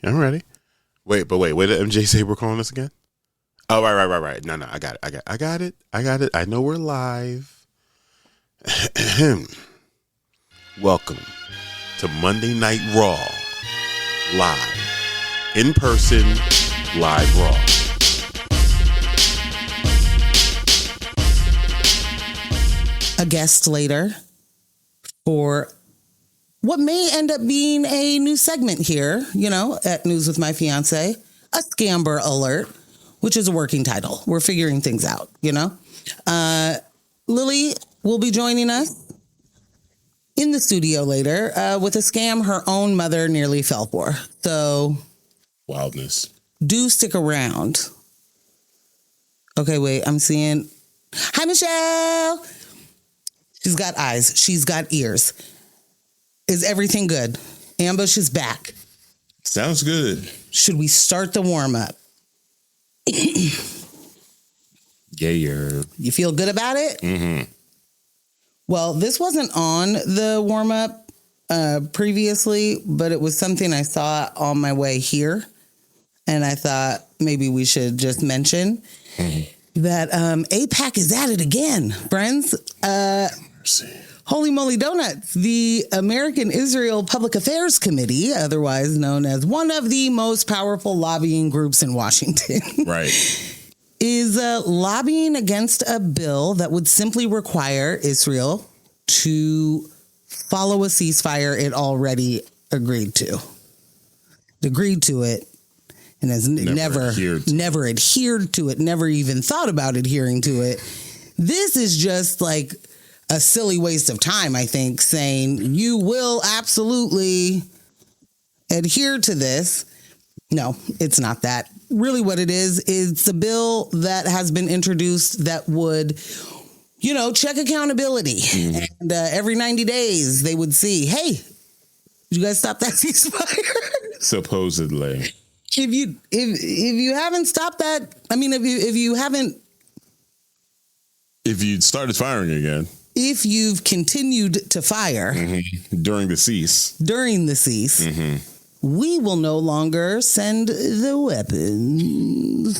I'm ready. Wait, where did MJ say we're calling us again? Oh, right. No, I got it. I know we're live. Welcome to Monday Night Raw. Live. In person, live Raw. A guest later for what may end up being a new segment here, at News with My Fiance, a Scamber Alert, which is a working title. We're figuring things out, Lily will be joining us in the studio later with a scam her own mother nearly fell for. So, wildness. Do stick around. Okay, wait, I'm seeing... Hi, Michelle! She's got eyes. She's got ears. Is everything good? Ambush is back. Sounds good. Should we start the warm-up? Yeah. You feel good about it? Mm-hmm. Well, this wasn't on the warm-up previously, but it was something I saw on my way here. And I thought maybe we should just mention that AIPAC is at it again, friends. Holy moly donuts. The American Israel Public Affairs Committee, otherwise known as one of the most powerful lobbying groups in Washington, right, is lobbying against a bill that would simply require Israel to follow a ceasefire it already agreed to. Agreed to it and has never adhered to it, never even thought about adhering to it. This is just like a silly waste of time, I think, saying you will absolutely adhere to this. No, it's not that. Really what it is, it's a bill that has been introduced that would, check accountability. Mm-hmm. And every 90 days they would see, hey, did you guys stop that ceasefire? Supposedly. If you haven't stopped that, if you started firing again. If you've continued to fire during the cease, we will no longer send the weapons.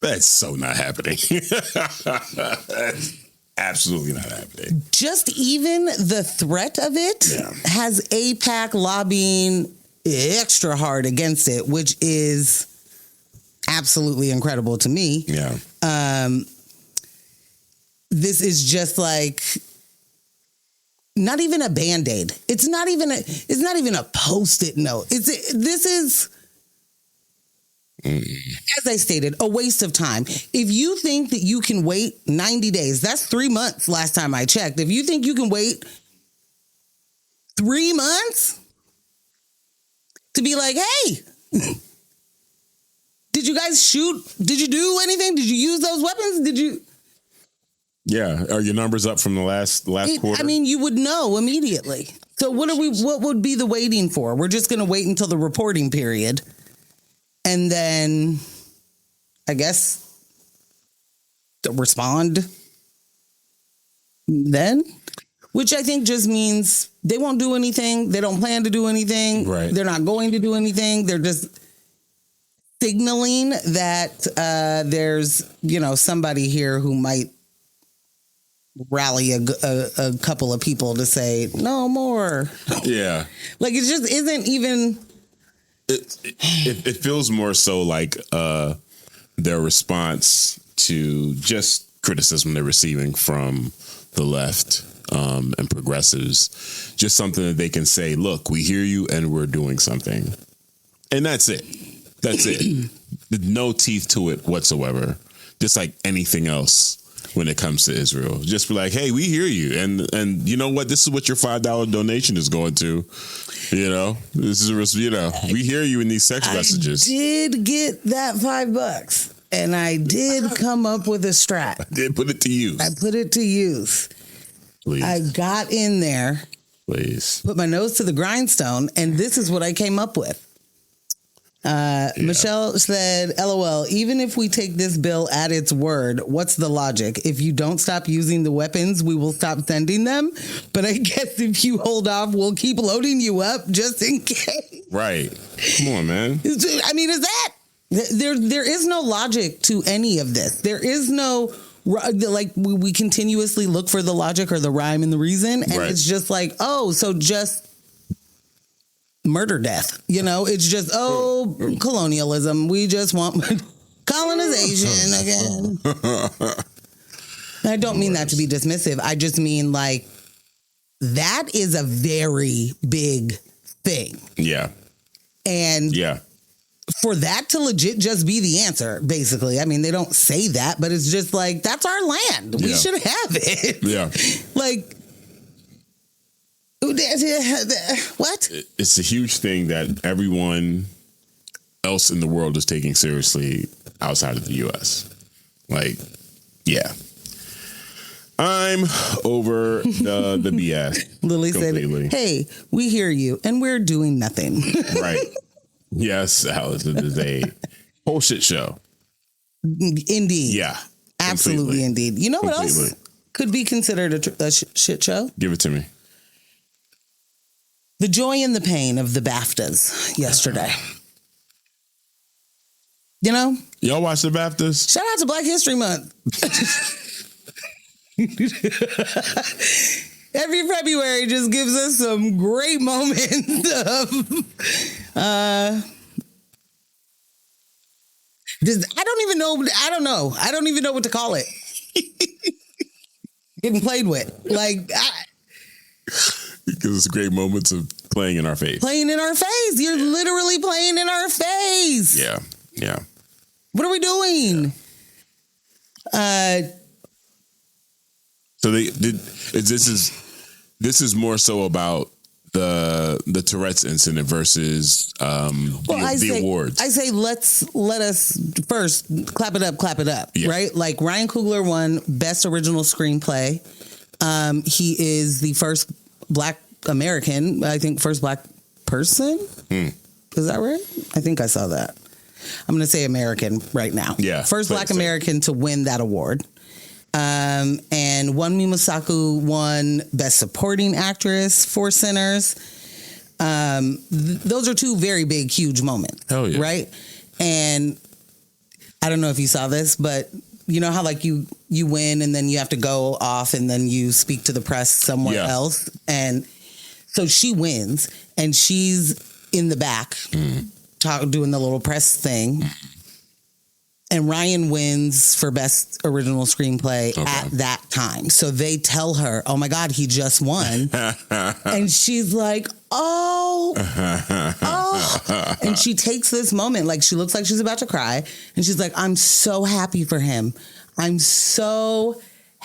That's so not happening. That's absolutely not happening. Just even the threat of it has AIPAC lobbying extra hard against it, which is absolutely incredible to me. Yeah. This is just like not even a Band-Aid. It's not even a Post-it note. This is, as I stated, a waste of time. If you think that you can wait 90 days, that's 3 months last time I checked. If you think you can wait 3 months to be like, hey, did you guys shoot? Did you do anything? Did you use those weapons? Did you... Yeah. Are your numbers up from the last quarter? You would know immediately. So what would be the waiting for? We're just going to wait until the reporting period. And then I guess respond then, which I think just means they won't do anything. They don't plan to do anything. Right. They're not going to do anything. They're just signaling that there's, somebody here who might rally a couple of people to say no more. Yeah. Like it just isn't even. It feels more so like their response to just criticism they're receiving from the left and progressives. Just something that they can say, look, we hear you and we're doing something. And that's it. That's it. No teeth to it whatsoever. Just like anything else. When it comes to Israel, just be like, hey, we hear you. And you know what? This is what your $5 donation is going to, this is, we hear you in these text messages. I did get that $5 and I did come up with a strat. I did put it to use. I put it to use. Please. I got in there. Please. Put my nose to the grindstone. And this is what I came up with. Michelle said, LOL, even if we take this bill at its word, what's the logic? If you don't stop using the weapons, we will stop sending them. But I guess if you hold off, we'll keep loading you up just in case. Right. Come on, man. I mean, is that... There is no logic to any of this. There is no... Like, we continuously look for the logic or the rhyme and the reason. And It's just like, oh, so just... murder death, it's just colonialism. We just want colonization again. I don't mean that to be dismissive. I just mean like that is a very big thing. Yeah. And for that to legit just be the answer, basically. I mean, they don't say that, but it's just like, that's our land. We should have it. Yeah. Like, what? It's a huge thing that everyone else in the world is taking seriously outside of the U.S. Like, yeah. I'm over the BS. Lily completely. said, hey, we hear you, and we're doing nothing. Right. Yes, Alice, it is a whole shit show. Indeed. Yeah. Absolutely, indeed. You know what else could be considered a shit show? Give it to me. The joy and the pain of the BAFTAs yesterday. Y'all watch the BAFTAs? Shout out to Black History Month. Every February just gives us some great moments of... I don't even know. I don't even know what to call it. Getting played with. Because it's great moments of playing in our face. Playing in our face. You're literally playing in our face. Yeah. Yeah. What are we doing? So this is more so about the Tourette's incident versus the awards. I say let us first clap it up, yeah. right? Like Ryan Coogler won Best Original Screenplay. He is the first Black American, I think, first Black person. Is that right? I think I saw that. I'm going to say American right now. Yeah. First Black American to win that award. And Wunmi Mosaku won Best Supporting Actress for Sinners. Those are two very big, huge moments. Hell yeah. Right? And I don't know if you saw this, but you know how like you win and then you have to go off and then you speak to the press somewhere else. And so she wins and she's in the back doing the little press thing. And Ryan wins for Best Original Screenplay at that time. So they tell her, oh my God, he just won. And she's like, oh. And she takes this moment, like she looks like she's about to cry. And she's like, I'm so happy for him. I'm so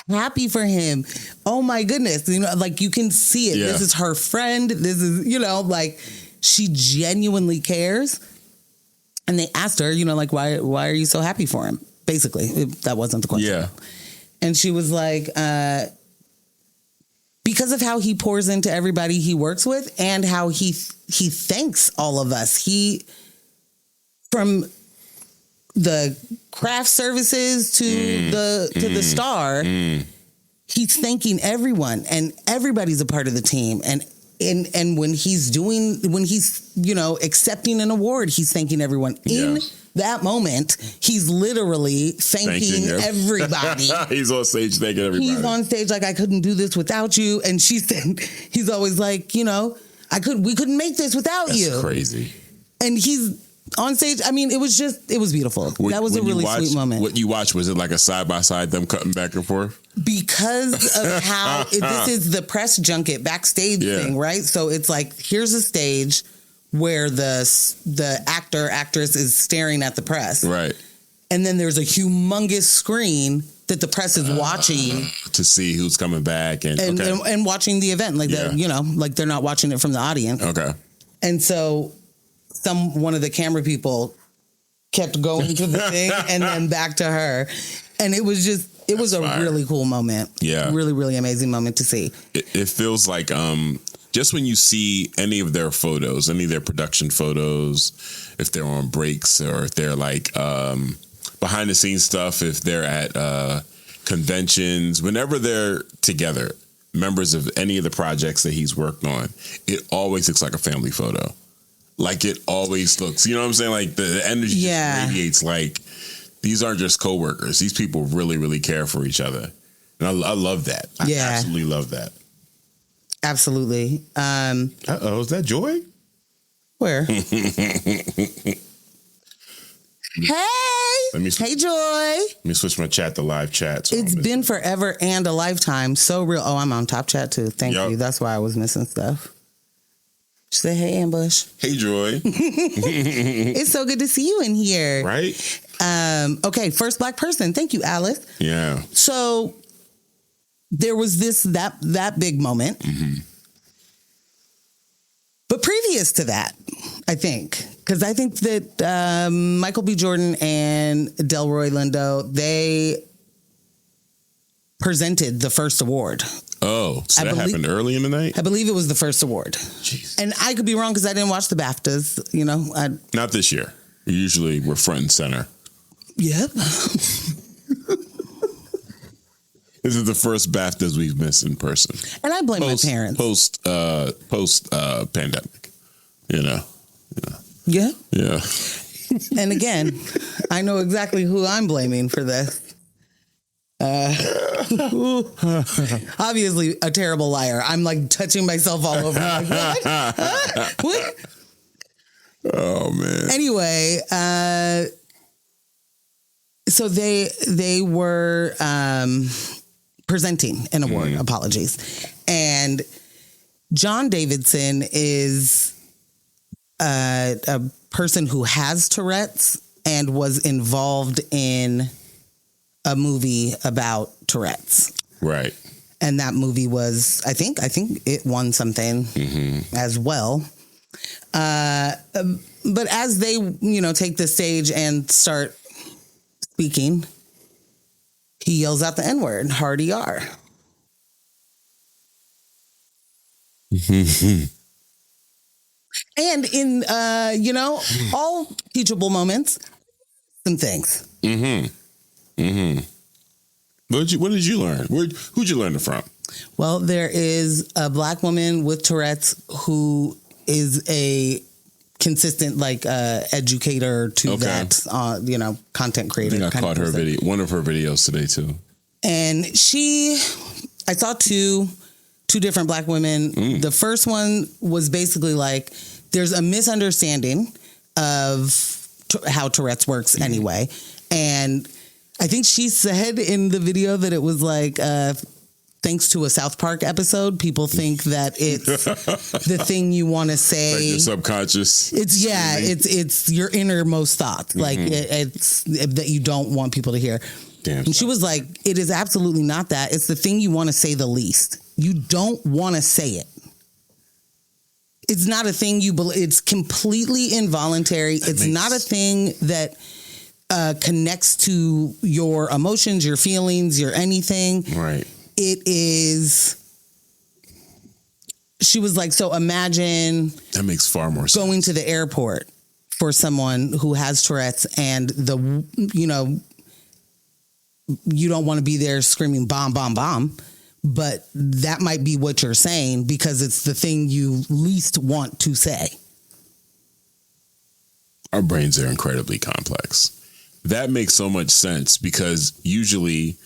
happy for him. Oh my goodness. Like you can see it. Yeah. This is her friend. This is, like she genuinely cares. And they asked her, like, why are you so happy for him? Basically, that wasn't the question. Yeah. And she was like, because of how he pours into everybody he works with and how he thanks all of us. From the craft services to the star, he's thanking everyone and everybody's a part of the team. And when he's accepting an award, he's thanking everyone. In that moment, he's literally thanking everybody. He's on stage thanking everybody. He's on stage like, I couldn't do this without you. And she said, he's always like, we couldn't make this without you. That's crazy. And he's on stage. I mean, it was beautiful. That was a really sweet moment. What you watched, was it like a side-by-side, them cutting back and forth? Because of how this is the press junket backstage thing, right? So it's like, here's a stage where the actress is staring at the press. Right. And then there's a humongous screen that the press is watching to see who's coming back and watching the event. Like like they're not watching it from the audience. Okay. And so one of the camera people kept going to the thing and then back to her. And it was a really cool moment. Yeah. Really, really amazing moment to see. It feels like just when you see any of their photos, any of their production photos, if they're on breaks or if they're like behind the scenes stuff, if they're at conventions, whenever they're together, members of any of the projects that he's worked on, it always looks like a family photo. Like it always looks, you know what I'm saying? Like the energy just radiates like these aren't just coworkers. These people really, really care for each other. And I love that. I absolutely love that. Absolutely. Is that Joy? Where? Hey, hey, Joy. Let me switch my chat to live chat. So it's been forever and a lifetime. So real. Oh, I'm on top chat too. Thank you. That's why I was missing stuff. Say hey, Ambush. Hey, Joy. It's so good to see you in here. Right? Okay, first Black person. Thank you, Alice. Yeah. So there was that big moment. Mm-hmm. But previous to that, I think that Michael B. Jordan and Delroy Lindo, they presented the first award. Oh, so that happened early in the night? I believe it was the first award. Jeez. And I could be wrong because I didn't watch the BAFTAs, you know. Not this year. Usually we're front and center. Yep. This is the first BAFTAs we've missed in person. And I blame my parents. Post pandemic, you know. Yeah. Yeah. And again, I know exactly who I'm blaming for this. Obviously a terrible liar. I'm like touching myself all over. Like, what? What? Oh man. Anyway, so they were presenting an award. Apologies. And John Davidson is a person who has Tourette's and was involved in a movie about Tourette's. Right. And that movie was, I think it won something as well. But as they, take the stage and start speaking, he yells out the N-word, hard ER. And in, all teachable moments, some things. What did you learn? Who'd you learn it from? Well, there is a Black woman with Tourette's who is a consistent educator to that, content creator. I think I caught her video, one of her videos today too. And I saw two different Black women. The first one was basically like, there's a misunderstanding of how Tourette's works anyway. And I think she said in the video that it was like, thanks to a South Park episode, people think that it's the thing you want to say. Like your subconscious. It's your innermost thoughts. Like it's that you don't want people to hear. Damn. And she was like, it is absolutely not that. It's the thing you want to say the least. You don't want to say it. It's not a thing you believe. It's completely involuntary. It's not a thing that connects to your emotions, your feelings, your anything. Right. It is. She was like, so imagine that makes far more sense. Going to the airport for someone who has Tourette's and you don't want to be there screaming bomb, bomb, bomb. But that might be what you're saying because it's the thing you least want to say. Our brains are incredibly complex. That makes so much sense because usually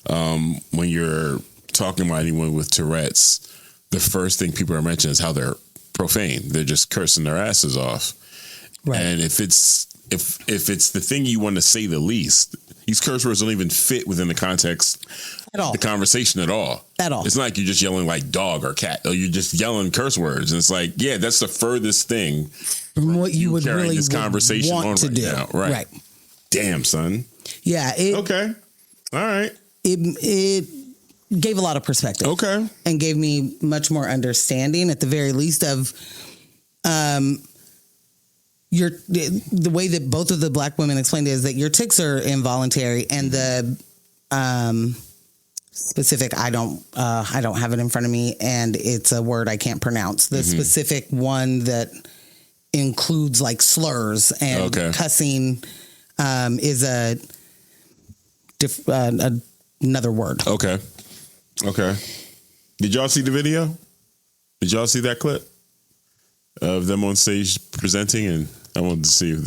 when you're talking about anyone with Tourette's, the first thing people are mentioning is how they're profane. They're just cursing their asses off. Right. And if it's the thing you want to say the least, these curse words don't even fit within the context at all. The conversation at all. At all. It's not like you're just yelling like dog or cat. Or you're just yelling curse words. And it's like, yeah, that's the furthest thing from what you would carrying really this conversation want on to right do. now. Right. Damn, son. Yeah. Okay. All right. It gave a lot of perspective. Okay. And gave me much more understanding, at the very least, of the way that both of the Black women explained it is that your tics are involuntary and the specific, I don't have it in front of me, and it's a word I can't pronounce. The specific one that includes like slurs and cussing is another word. Okay. Did y'all see the video? Did y'all see that clip of them on stage presenting? And I wanted to see,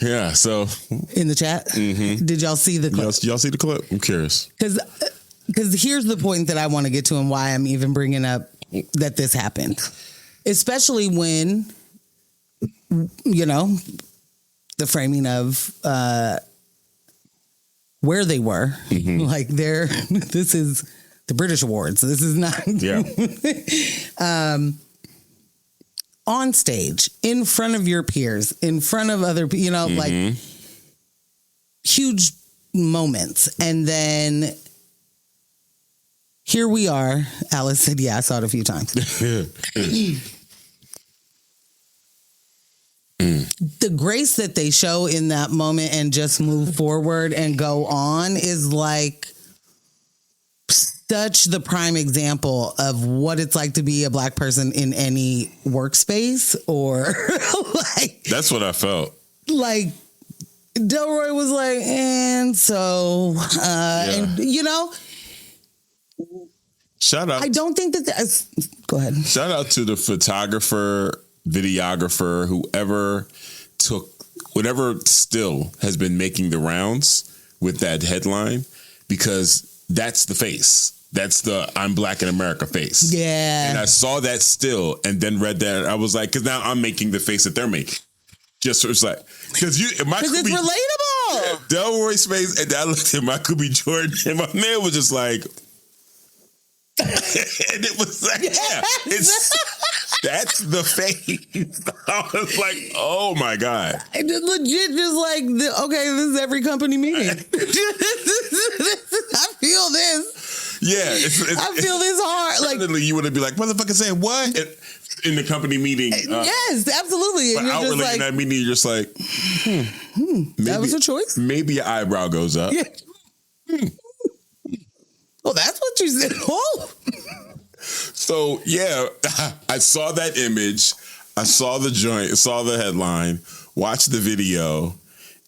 Yeah, so in the chat, did y'all see the clip? Y'all see the clip? I'm curious. Because here's the point that I want to get to and why I'm even bringing up that this happened. Especially when, the framing of where they were. Like this is the British Awards. This is not... on stage, in front of your peers, in front of other people, like huge moments. And then here we are. Alice said, yeah, I saw it a few times. The grace that they show in that moment and just move forward and go on is like such the prime example of what it's like to be a Black person in any workspace or like. That's what I felt. Like Delroy was like, and so, and shout out. I don't think that go ahead. Shout out to the photographer, videographer, whoever took whatever still has been making the rounds with that headline, because that's the face. That's the I'm Black in America face. Yeah. And I saw that still and then read that. I was like, because now I'm making the face that they're making. Just it's like, because it's relatable. Delroy's face, and I looked at Michael B. Jordan, and my man was just like, and it was like, that's the face. I was like, oh my God. I just legit just like, okay, this is every company meeting. I feel this. Yeah. I feel this hard. Suddenly you would be like, motherfucker saying what? In the company meeting. Yes, absolutely. But outwardly in that meeting, you're just like, maybe, that was a choice? Maybe your eyebrow goes up. Yeah. Well, that's what you said. Oh. So, yeah, I saw that image. I saw the joint, saw the headline, watched the video,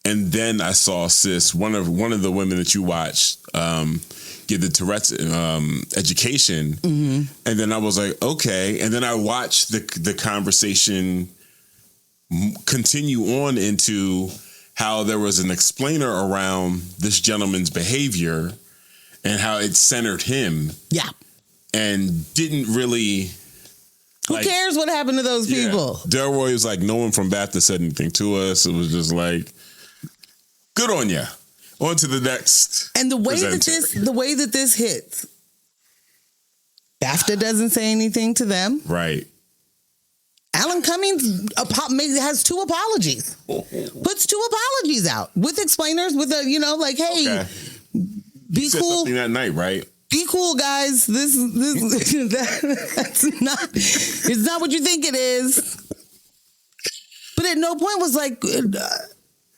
and then I saw Sis, one of the women that you watched, get the Tourette's education. And then I was like, okay. And then I watched the conversation continue on into how there was an explainer around this gentleman's behavior and how it centered him. Yeah. And didn't really... Who cares what happened to those people? Delroy was like, no one from BAFTA said anything to us. It was just like, good on ya. On to the next. And the way that this hits, BAFTA doesn't say anything to them. Right. Alan Cummings has 2 apologies. Puts 2 apologies out with explainers, with a, like, hey, be cool. Something that night, right? Be cool, guys. That's not. It's not what you think it is. But at no point was like,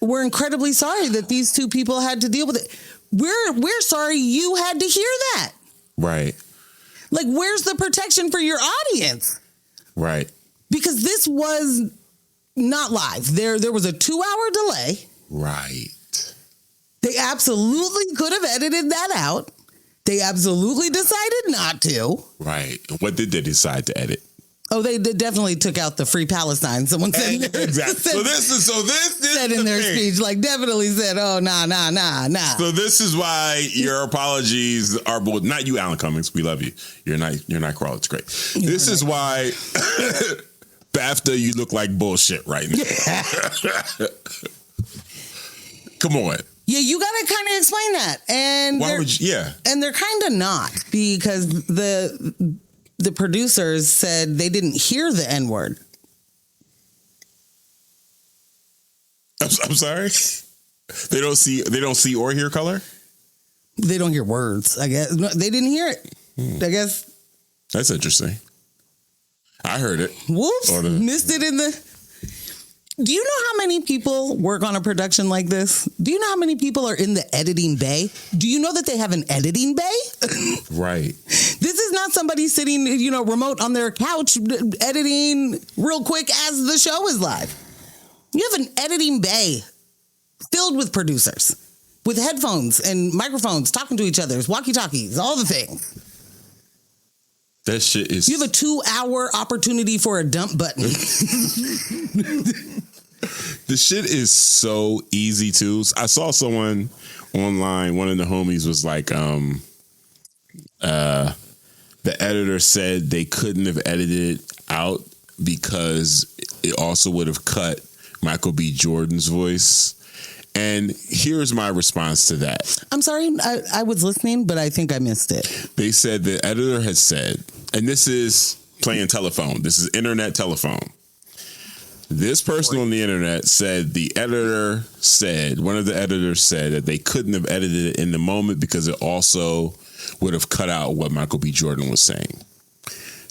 we're incredibly sorry that these 2 people had to deal with it. We're sorry you had to hear that. Right. Like, where's the protection for your audience? Right. Because this was not live. There was a 2-hour delay. Right. They absolutely could have edited that out. They absolutely decided not to. Right. What did they decide to edit? Oh, they definitely took out the Free Palestine. Someone said exactly. This said in their speech, like, definitely said, "Oh, nah." So this is why your apologies are not you, Alan Cummings. We love you. You're not crawl. It's great. This is why BAFTA, you look like bullshit right now. Come on. Yeah, you got to kind of explain that. And why would you? Yeah. And they're kind of not, because the producers said they didn't hear the N-word. I'm sorry? They don't see or hear color? They don't hear words, I guess. No, they didn't hear it. I guess. That's interesting. I heard it. Whoops. Missed it in the... Do you know how many people work on a production like this? Do you know how many people are in the editing bay? Do you know that they have an editing bay? Right. This is not somebody sitting, remote on their couch editing real quick as the show is live. You have an editing bay filled with producers with headphones and microphones talking to each other, walkie-talkies, all the things. That shit is... You have a 2-hour opportunity for a dump button. The shit is so easy too. I saw someone online, one of the homies was like, the editor said they couldn't have edited it out because it also would have cut Michael B. Jordan's voice. And here's my response to that. I'm sorry, I was listening, but I think I missed it. They said the editor had said, and this is playing telephone. This is internet telephone. This person on the internet said one of the editors said that they couldn't have edited it in the moment because it also would have cut out what Michael B. Jordan was saying.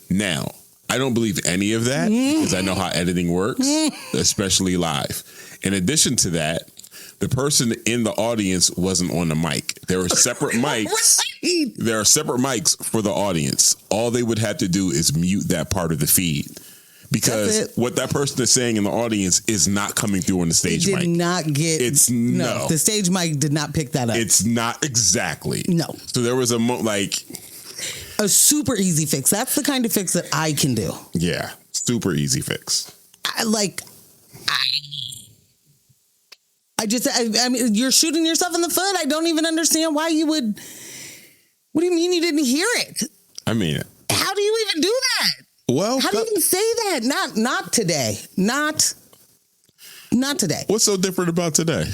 Now, I don't believe any of that because I know how editing works, especially live. In addition to that, the person in the audience wasn't on the mic. There were separate mics. Right. There are separate mics for the audience. All they would have to do is mute that part of the feed. Because what that person is saying in the audience is not coming through on the stage mic. The stage mic did not pick that up. It's not exactly. No. So there was a super easy fix. That's the kind of fix that I can do. Yeah. Super easy fix. I mean, you're shooting yourself in the foot. I don't even understand why you would. What do you mean you didn't hear it? I mean, how do you even do that? Well, how do you even say that? Not today. Not today. What's so different about today?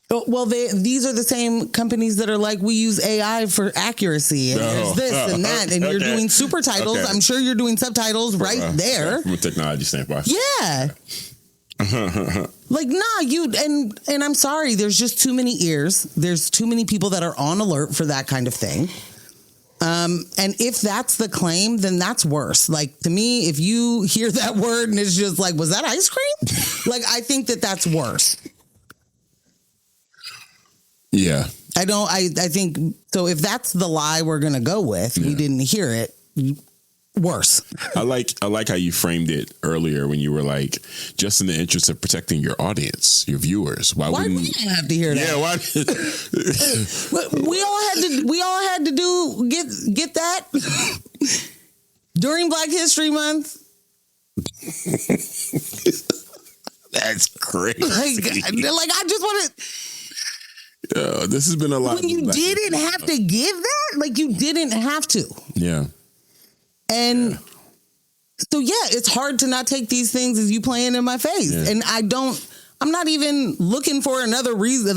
Well, these are the same companies that are like, we use AI for accuracy, and there's this and that, and you're doing super titles. Okay. I'm sure you're doing subtitles right there. From a technology standpoint. Yeah. And I'm sorry, there's just too many ears. There's too many people that are on alert for that kind of thing. And if that's the claim, then that's worse. Like, to me, if you hear that word and it's just like, was that ice cream? I think that's worse. Yeah. I think, so if that's the lie we're going to go with, we didn't hear it, worse. I like how you framed it earlier when you were like, just in the interest of protecting your audience, your viewers. Why wouldn't we have to hear that? Yeah, why? we all had to get that during Black History Month. That's crazy. I just want to. This has been a lot. When you didn't have to give that, you didn't have to. Yeah. And so, it's hard to not take these things as you playing in my face. Yeah. And I'm not even looking for another reason.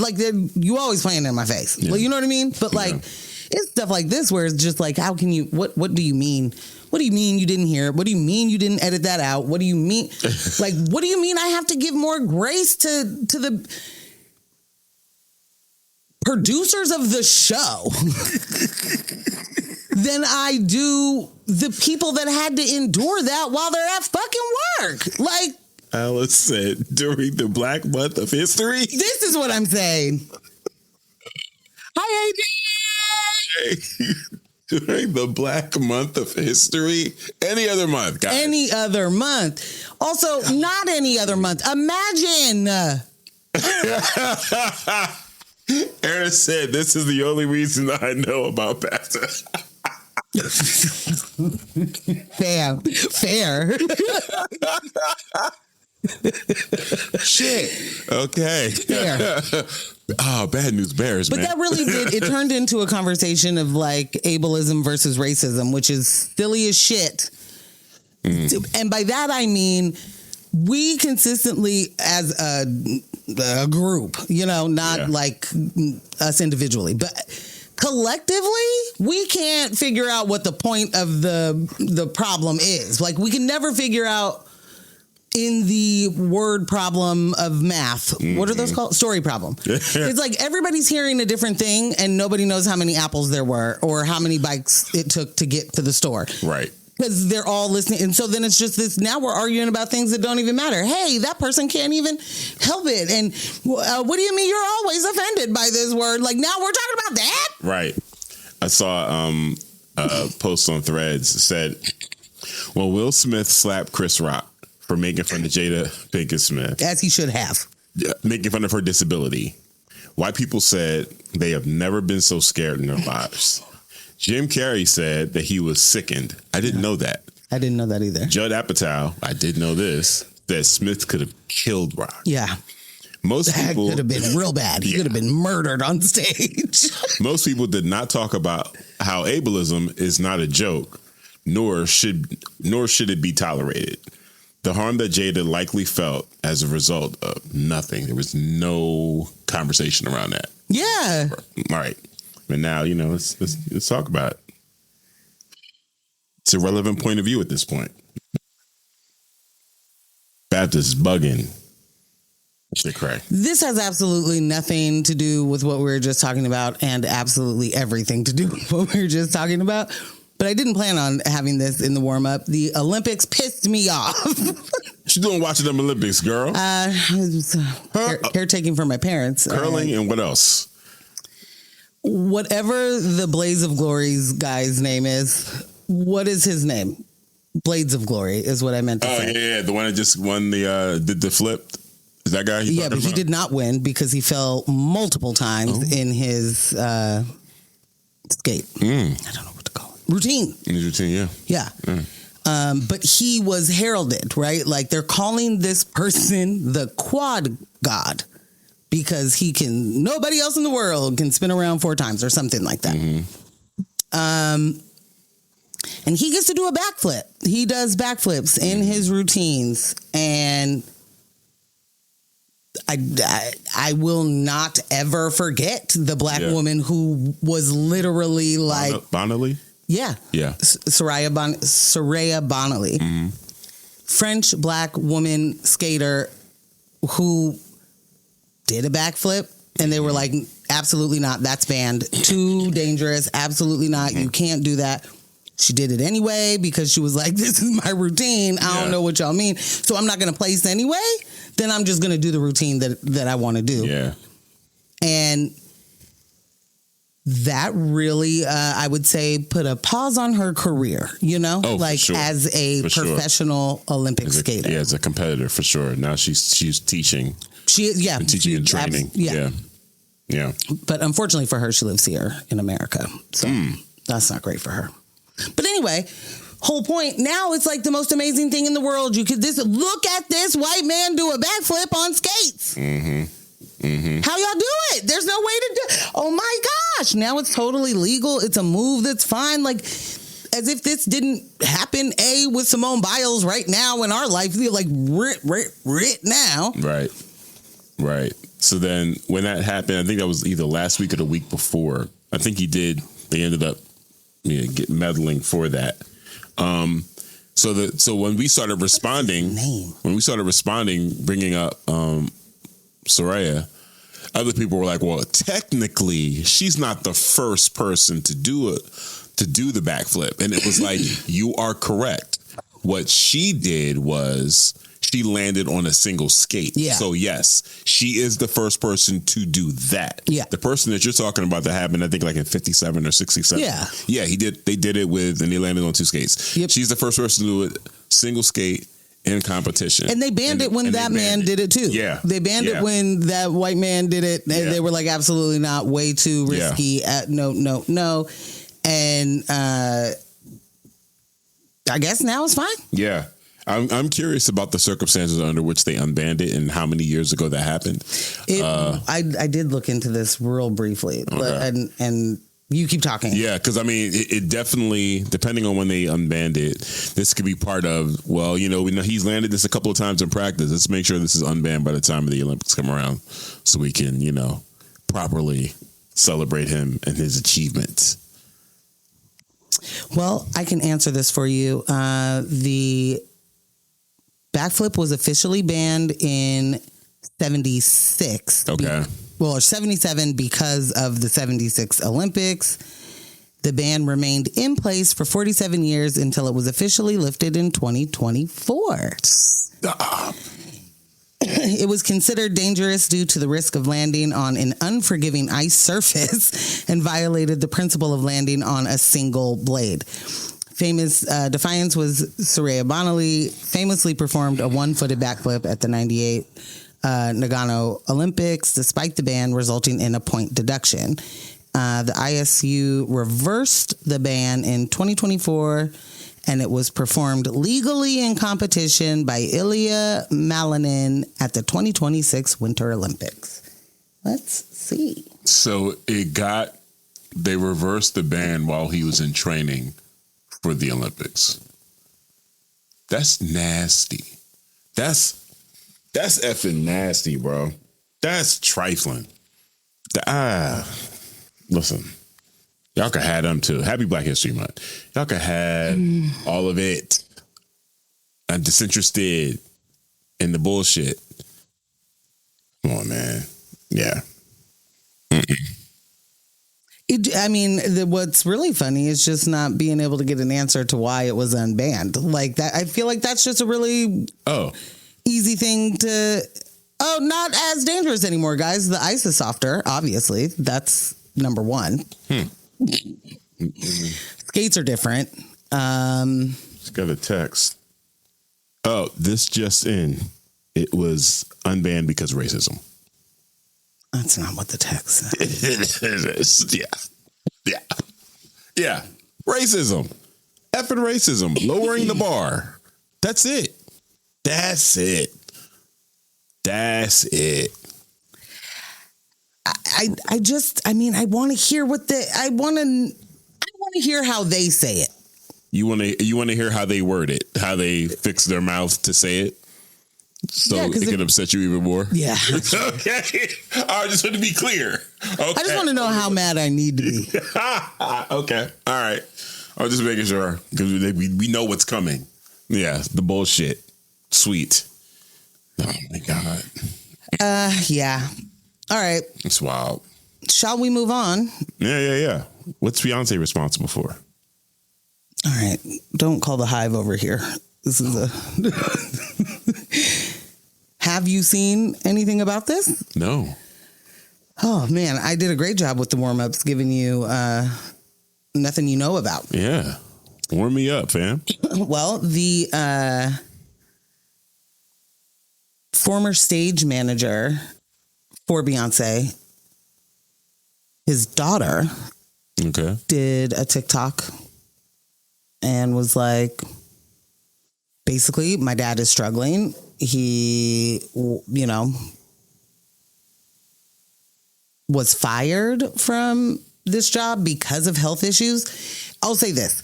You always playing in my face. Yeah. You know what I mean? But it's stuff like this where it's just how can you, what do you mean? What do you mean you didn't hear it? What do you mean you didn't edit that out? What do you mean? What do you mean I have to give more grace to the producers of the show than I do the people that had to endure that while they're at fucking work? Alice said, during the Black Month of History. This is what I'm saying. Hi, AJ. During the Black Month of History. Any other month, guys. Any other month. Also, not any other month. Imagine. Aaron said, this is the only reason I know about Pastor. Fair. Shit. Okay. Fair. Bad news bears, but man. That really did. It turned into a conversation of ableism versus racism, which is silly as shit. And by that, I mean, we consistently as a group, not us individually, but collectively, we can't figure out what the point of the problem is. We can never figure out in the word problem of math. What are those called? Story problem. It's everybody's hearing a different thing and nobody knows how many apples there were or how many bikes it took to get to the store. Right. because they're all listening. And so then it's just this, now we're arguing about things that don't even matter. Hey, that person can't even help it. And what do you mean you're always offended by this word? Like, now we're talking about that? Right. I saw a post on Threads that said, well, Will Smith slapped Chris Rock for making fun of Jada Pinkett Smith. As he should have. Making fun of her disability. White people said they have never been so scared in their lives. Jim Carrey said that he was sickened. I didn't know that. I didn't know that either. Judd Apatow, I did know this, that Smith could have killed Rock. Yeah. Most that people could have been real bad. He could have been murdered on stage. Most people did not talk about how ableism is not a joke, nor should it be tolerated. The harm that Jada likely felt as a result of nothing. There was no conversation around that. Yeah. All right. But now, let's talk about it. It's a relevant point of view at this point. Baptist is bugging. Shit crack. This has absolutely nothing to do with what we were just talking about and absolutely everything to do with what we were just talking about. But I didn't plan on having this in the warm-up. The Olympics pissed me off. What you doing watching them Olympics, girl? Caretaking for my parents. Curling and what else? Whatever the Blaze of Glory's guy's name is, what is his name? Blades of Glory is what I meant to say. Oh, yeah, the one that just won did the flip. Is that guy? Yeah, but he did not win because he fell multiple times in his skate. I don't know what to call it. Routine. In his routine, yeah. Yeah. But he was heralded, right? Like they're calling this person the quad god because nobody else in the world can spin around 4 times or something like that. Mm-hmm. And he gets to do a backflip. He does backflips in his routines. And I will not ever forget the black woman who was literally like... Bonelli? Yeah. Yeah. Soraya Bonelli. Mm-hmm. French black woman skater who did a backflip. And they were like, absolutely not. That's banned. Too dangerous. Absolutely not. You can't do that. She did it anyway because she was like, this is my routine. I don't know what y'all mean. So I'm not going to place anyway. Then I'm just going to do the routine that I want to do. Yeah. And that really, I would say, put a pause on her career, as a professional Olympic skater. Yeah, as a competitor, for sure. Now she's teaching. Teaching and training. Yeah. But unfortunately for her, she lives here in America. So that's not great for her. But anyway, whole point, now it's like the most amazing thing in the world. Look at this white man do a backflip on skates. Mm-hmm. Mm-hmm. How y'all do it? There's no way to do it. Oh my gosh. Now it's totally legal. It's a move that's fine. Like, as if this didn't happen, with Simone Biles right now in our life. Like, right now. Right. So then when that happened, I think that was either last week or the week before. I think they ended up get meddling for that. So when we started responding, bringing up Soraya, other people were like, well, technically she's not the first person to do the backflip. And it was like, you are correct. What she did was she landed on a single skate. Yeah. So yes, she is the first person to do that. Yeah. The person that you're talking about that happened, I think like in 57 or 67. Yeah. Yeah, they did it and they landed on 2 skates. Yep. She's the first person to do it single skate in competition. And they banned it when that man did it too. Yeah. They banned it when that white man did it. And they were like, absolutely not, way too risky. No. And I guess now it's fine. Yeah. I'm curious about the circumstances under which they unbanned it and how many years ago that happened. I did look into this real briefly, and you keep talking. Yeah, because I mean, it definitely, depending on when they unbanned it, this could be part of, we know he's landed this a couple of times in practice. Let's make sure this is unbanned by the time of the Olympics come around so we can, properly celebrate him and his achievements. Well, I can answer this for you. The backflip was officially banned in 76. Okay. Or 77 because of the 76 Olympics. The ban remained in place for 47 years until it was officially lifted in 2024. Stop. It was considered dangerous due to the risk of landing on an unforgiving ice surface and violated the principle of landing on a single blade. Famous defiance was Soraya Bonali famously performed a one-footed backflip at the 98 Nagano Olympics, despite the ban resulting in a point deduction. The ISU reversed the ban in 2024, and it was performed legally in competition by Ilya Malinin at the 2026 Winter Olympics. Let's see. So they reversed the ban while he was in training for the Olympics. That's nasty. That's effing nasty, bro. That's trifling. Listen, y'all could have them too. Happy Black History Month. Y'all could have all of it. I'm disinterested in the bullshit. Come on, man. Yeah. What's really funny is just not being able to get an answer to why it was unbanned. Like that, I feel like that's just a really easy thing to. Oh, not as dangerous anymore, guys. The ice is softer. Obviously, that's number one. Skates are different. Just got a text. Oh, this just in. It was unbanned because of racism. That's not what the text said. Yeah. Racism. Effing racism. Lowering the bar. That's it. I want to hear I want to hear how they say it. You want to hear how they word it, how they fix their mouth to say it, so it can upset you even more. Yeah. Okay. I just want to be clear. Okay. I just want to know how mad I need to be. Okay. All right. I'm just making sure because we know what's coming. Yeah, the bullshit. Sweet. Oh my God. Yeah. All right. It's wild. Shall we move on? Yeah. What's Fiance responsible for? All right. Don't call the hive over here. This is Have you seen anything about this? No. Oh, man. I did a great job with the warm-ups, giving you nothing you know about. Yeah. Warm me up, fam. Well, the former stage manager for Beyonce, his daughter, did a TikTok and was like, basically, my dad is struggling. He, was fired from this job because of health issues. I'll say this.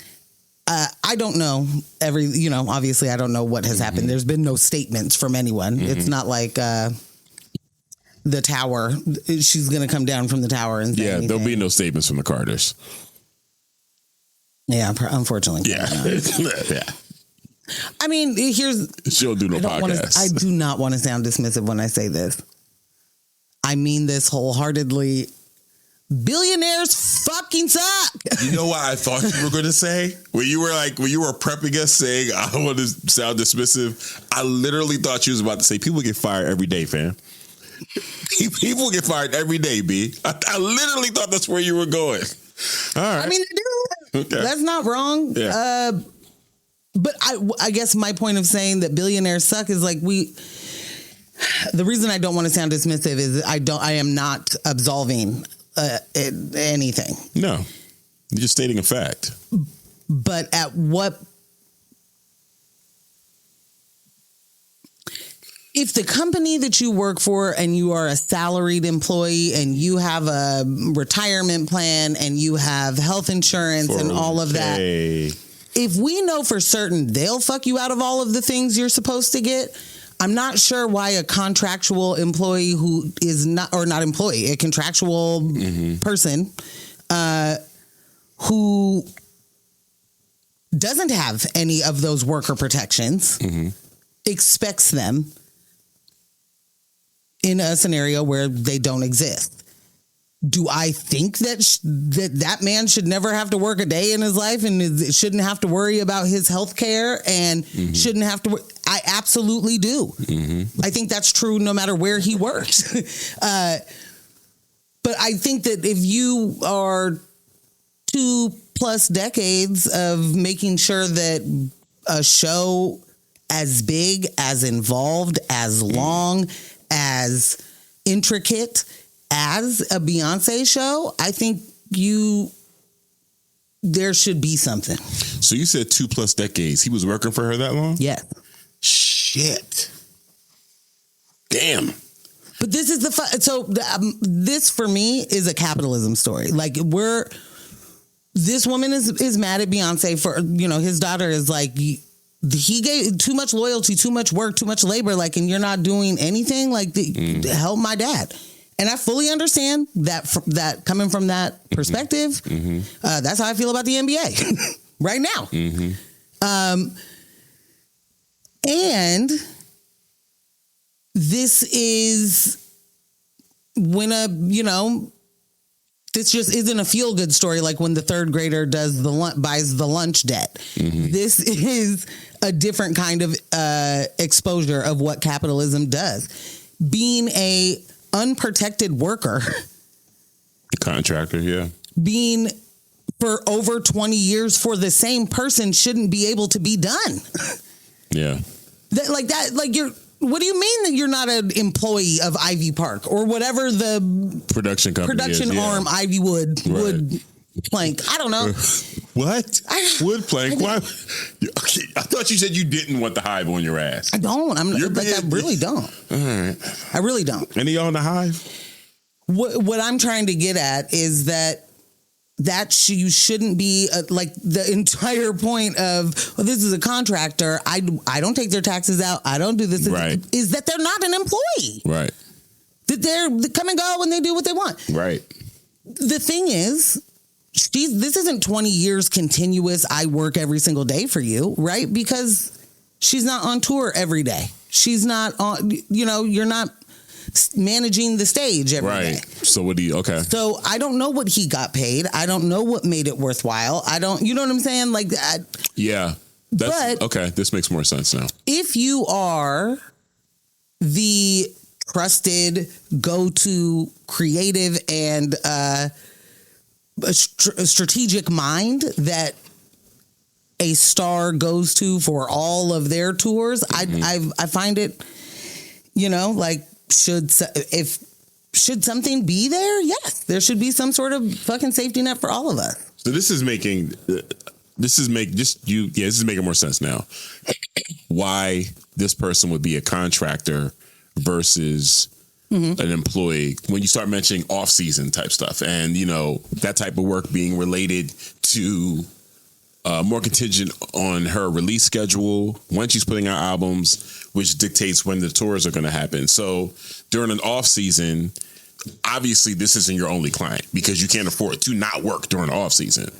I don't know obviously I don't know what has happened. There's been no statements from anyone. It's not like the tower. She's going to come down from the tower and say anything. There'll be no statements from the Carters. Yeah, unfortunately. Yeah. Yeah. I mean, she'll do no podcast. I do not want to sound dismissive when I say this. I mean this wholeheartedly. Billionaires fucking suck. You know what I thought you were going to say? When you were prepping us saying, I don't want to sound dismissive, I literally thought you was about to say, people get fired every day, fam. People get fired every day, B. I literally thought that's where you were going. All right. I mean, they do. Okay. That's not wrong. Yeah. But I guess my point of saying that billionaires suck is like the reason I don't want to sound dismissive is I am not absolving anything. No, you're just stating a fact. But at what? If the company that you work for and you are a salaried employee and you have a retirement plan and you have health insurance and all of that, if we know for certain they'll fuck you out of all of the things you're supposed to get, I'm not sure why a contractual employee who is a contractual person who doesn't have any of those worker protections expects them in a scenario where they don't exist. Do I think that that man should never have to work a day in his life and shouldn't have to worry about his health care and shouldn't have to I absolutely do. I think that's true no matter where he works. But I think that if you are 2+ decades of making sure that a show as big, as involved, as long, as intricate as a Beyonce show, I think there should be something. So you said 2+ decades. He was working for her that long? Yeah. Shit. Damn. But this is this for me is a capitalism story. Like this woman is mad at Beyonce for, his daughter is like, he gave too much loyalty, too much work, too much labor, like, and you're not doing anything to help my dad. And I fully understand that coming from that perspective. That's how I feel about the NBA right now. And this is when this just isn't a feel good story. Like when the third grader buys the lunch debt. This is a different kind of exposure of what capitalism does. Being a unprotected worker, contractor, yeah, being for over 20 years for the same person shouldn't be able to be done. Yeah, what do you mean that you're not an employee of Ivy Park or whatever the production arm Ivy Wood plank? I don't know. What? Wood plank? Why? Okay, I thought you said you didn't want the hive on your ass. I don't. I really don't. All right. I really don't. Any of y'all on the hive? What I'm trying to get at is that you shouldn't be like the entire point of this is a contractor. I don't take their taxes out. I don't do this. Right. Is that they're not an employee. Right. That they come and go and they do what they want. Right. The thing is, this isn't 20 years continuous. I work every single day for you, right? Because she's not on tour every day. She's not on. You're not managing the stage every day. So what do you? Okay. So I don't know what he got paid. I don't know what made it worthwhile. I don't. You know what I'm saying? Like that. Yeah. Okay. This makes more sense now. If you are the trusted go-to creative and a strategic mind that a star goes to for all of their tours, I find it, should something be there? Yes, there should be some sort of fucking safety net for all of us. So this is making more sense now. Why this person would be a contractor versus an employee when you start mentioning off-season type stuff and that type of work being related to more contingent on her release schedule when she's putting out albums, which dictates when the tours are going to happen. So during an off-season, obviously this isn't your only client because you can't afford to not work during the off-season.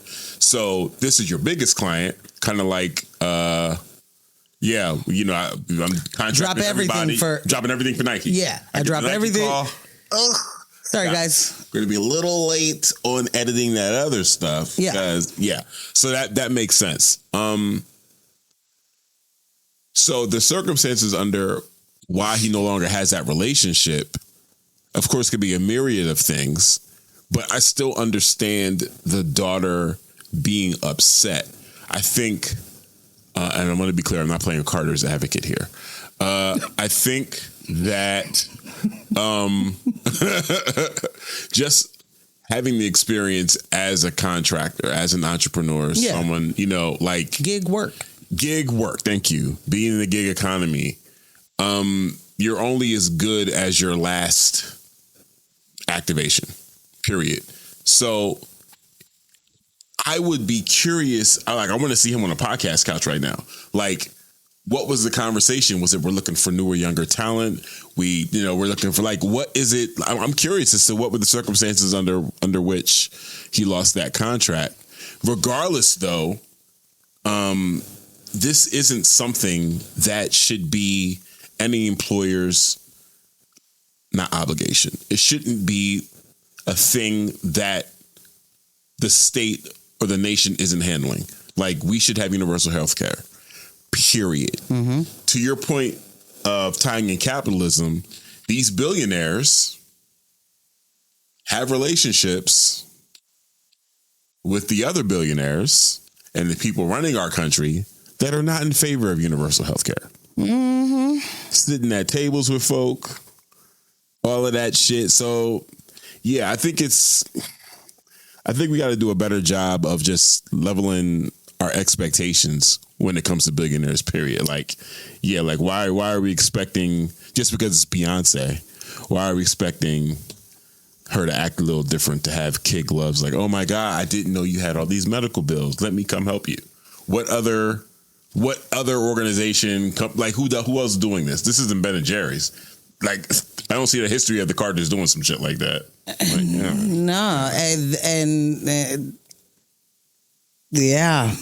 So this is your biggest client, kind of like I'm contracting dropping everything for Nike. Yeah, I drop everything. Sorry, guys. We're going to be a little late on editing that other stuff. Yeah. So that makes sense. So the circumstances under why he no longer has that relationship, of course, could be a myriad of things, but I still understand the daughter being upset. I think... and I'm going to be clear, I'm not playing Carter's advocate here. I think that just having the experience as a contractor, as an entrepreneur, someone, gig work. Thank you. Being in the gig economy, you're only as good as your last activation, period. So I would be curious. I want to see him on a podcast couch right now. Like, what was the conversation? Was it we're looking for newer, younger talent? We're looking for what is it? I'm curious as to what were the circumstances under which he lost that contract. Regardless, though, this isn't something that should be any employer's not obligation. It shouldn't be a thing that the state or the nation isn't handling. Like, we should have universal health care, period. To your point of tying in capitalism, these billionaires have relationships with the other billionaires and the people running our country that are not in favor of universal health care. Sitting at tables with folk, all of that shit. So, yeah, I think we got to do a better job of just leveling our expectations when it comes to billionaires, period. Like, yeah, like why are we expecting, just because it's Beyonce, why are we expecting her to act a little different, to have kid gloves? Like, oh my God, I didn't know you had all these medical bills. Let me come help you. What other organization, like who else is doing this? This isn't Ben and Jerry's. Like, I don't see the history of the Carters doing some shit like that. Like, yeah. No, and yeah.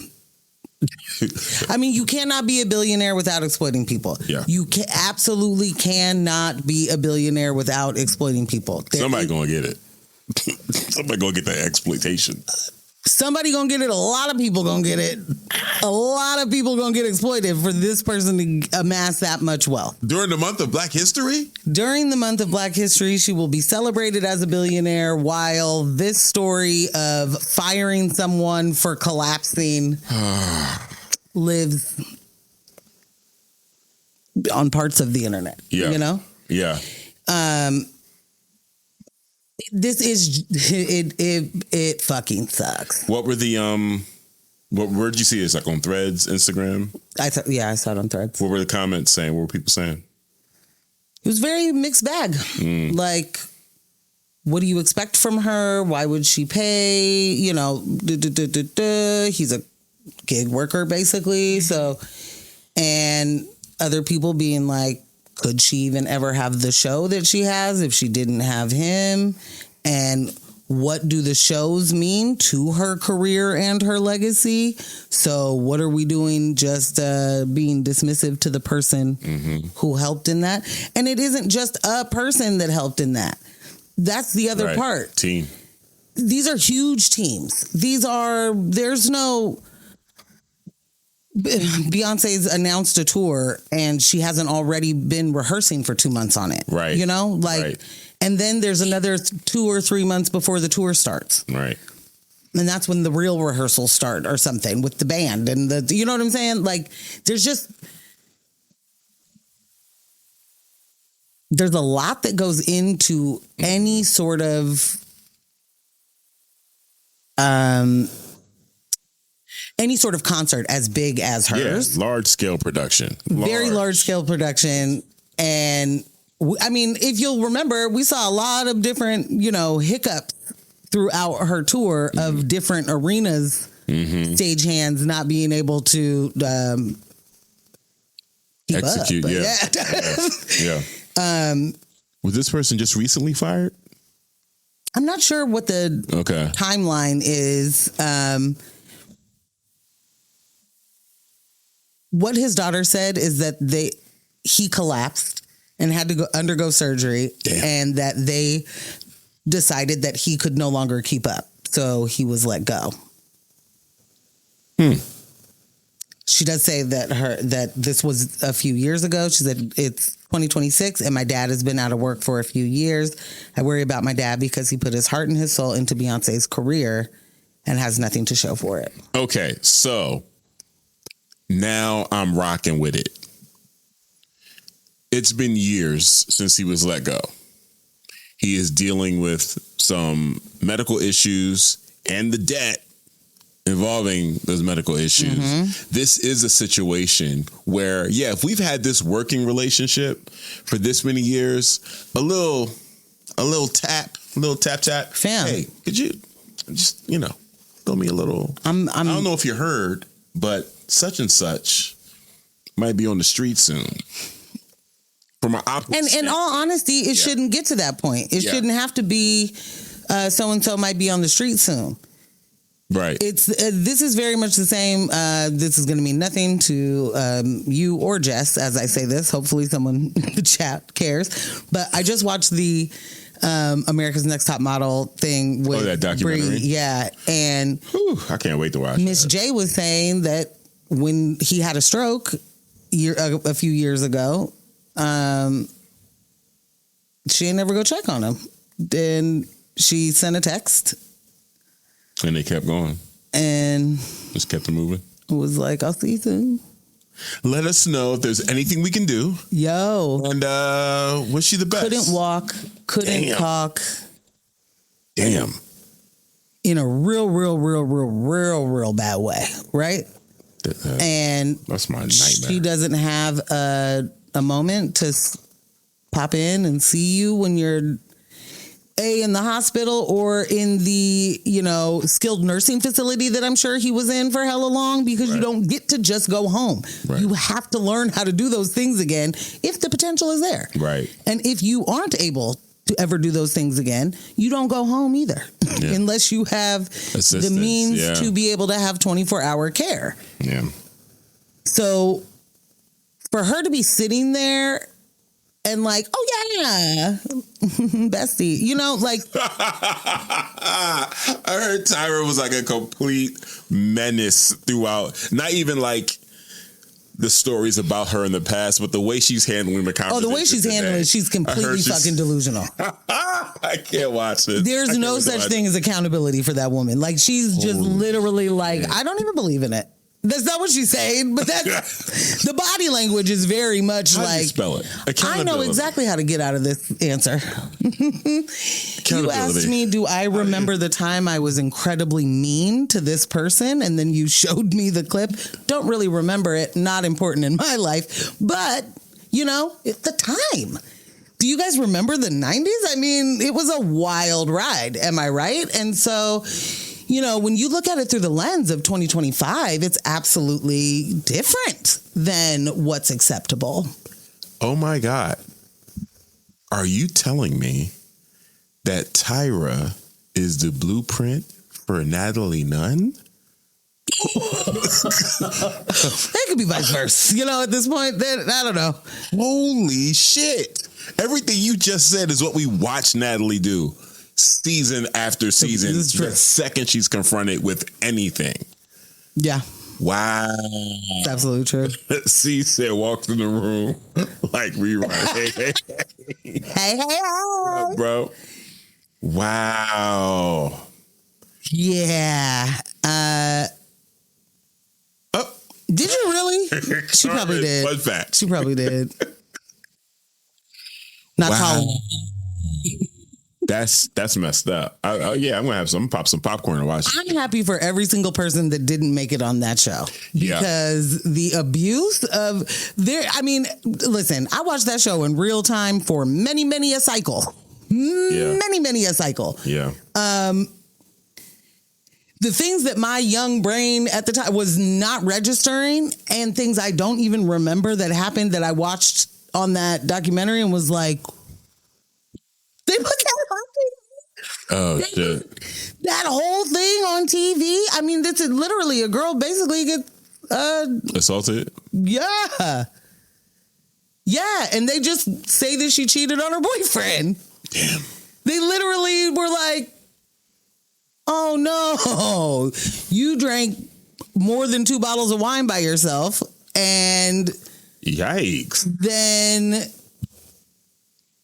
I mean, you cannot be a billionaire without exploiting people. Yeah. You absolutely cannot be a billionaire without exploiting people. Somebody gonna get it. Somebody gonna get that exploitation. Somebody gonna get it. A lot of people gonna get it. A lot of people gonna get exploited for this person to amass that much wealth. During the month of Black History? During the month of Black History, she will be celebrated as a billionaire, while this story of firing someone for collapsing lives on parts of the internet. Yeah. You know? Yeah. This is it fucking sucks. What were the where'd you see this? Like on Threads, Instagram? I saw it on Threads. What were the comments saying? What were people saying? It was very mixed bag. Like, what do you expect from her? Why would she pay? You know, he's a gig worker basically. So, and other people being like, could she even ever have the show that she has if she didn't have him? And what do the shows mean to her career and her legacy? So what are we doing, just being dismissive to the person who helped in that? And it isn't just a person that helped in that. That's the other part. Team. These are huge teams. There's no... Beyonce's announced a tour and she hasn't already been rehearsing for 2 months on it. Right. You know, like, and then there's another 2 or 3 months before the tour starts. Right. And that's when the real rehearsals start or something with the band and you know what I'm saying? Like, there's a lot that goes into any sort of, concert as big as hers. Yeah, large scale production. Very large scale production. And I mean, if you'll remember, we saw a lot of different, hiccups throughout her tour of different arenas, stagehands not being able to execute. Up, Yeah. Was this person just recently fired? I'm not sure what the timeline is. What his daughter said is that he collapsed and had to undergo surgery. Damn. And that they decided that he could no longer keep up. So he was let go. She does say that this was a few years ago. She said it's 2026 and my dad has been out of work for a few years. I worry about my dad because he put his heart and his soul into Beyonce's career and has nothing to show for it. Okay, so now I'm rocking with it. It's been years since he was let go. He is dealing with some medical issues and the debt involving those medical issues. This is a situation where, if we've had this working relationship for this many years, a little tap. Fam. Hey, could you just, throw me a little, I don't know if you heard, but such and such might be on the street soon. From an opposite. And in all honesty, it shouldn't get to that point. It shouldn't have to be so-and-so might be on the street soon. Right. This is very much the same. This is going to mean nothing to you or Jess as I say this. Hopefully someone in the chat cares. But I just watched the America's Next Top Model thing with that documentary? Brie. Yeah. And I can't wait to watch Miss that. J was saying that when he had a stroke a few years ago, she ain't never go check on him. Then she sent a text. And they kept going. And just kept it moving. Was like, I'll see you soon. Let us know if there's anything we can do. Yo. And was she the best? Couldn't walk, couldn't talk. Damn. In a real bad way, right? And that's my nightmare. She doesn't have a moment to pop in and see you when you're in the hospital or in the, skilled nursing facility that I'm sure he was in for hella long, because you don't get to just go home. Right. You have to learn how to do those things again if the potential is there. Right. And if you aren't able to ever do those things again, you don't go home either, unless you have the means to be able to have 24-hour care. Yeah. So for her to be sitting there and like, oh yeah, bestie, I heard Tyra was like a complete menace throughout. Not even like the stories about her in the past, but the way she's handling the conversation. Oh, the way she's handling it, she's completely fucking delusional. I can't watch it. There's no such thing as accountability for that woman. Like, she's just literally like, I don't even believe in it. That's not what she's saying, but that's the body language is very much how like. Do you spell it? I know exactly how to get out of this answer. You asked me, do I remember the time I was incredibly mean to this person, and then you showed me the clip? Don't really remember it. Not important in my life, but it's the time. Do you guys remember the 90s? I mean, it was a wild ride. Am I right? And so. When you look at it through the lens of 2025, it's absolutely different than what's acceptable. Oh my God. Are you telling me that Tyra is the blueprint for Natalie Nunn? It could be vice versa. At this point, I don't know. Holy shit. Everything you just said is what we watch Natalie do. Season after season, the second she's confronted with anything. Yeah. Wow. It's absolutely true. C said, walks in the room like rerun. Hey. What up, bro? Wow. Yeah. Did you really? She probably did. Fun fact. She probably did. Not how. That's messed up. I'm gonna pop some popcorn and watch it. I'm happy for every single person that didn't make it on that show, because the abuse of listen, I watched that show in real time for many a cycle. Many a cycle. Yeah. The things that my young brain at the time was not registering, and things I don't even remember that happened that I watched on that documentary and was like, they put that on TV. Oh, shit. That whole thing on TV. I mean, this is literally a girl basically gets assaulted. Yeah. Yeah. And they just say that she cheated on her boyfriend. Damn. They literally were like, oh no, you drank more than 2 bottles of wine by yourself. And yikes. Then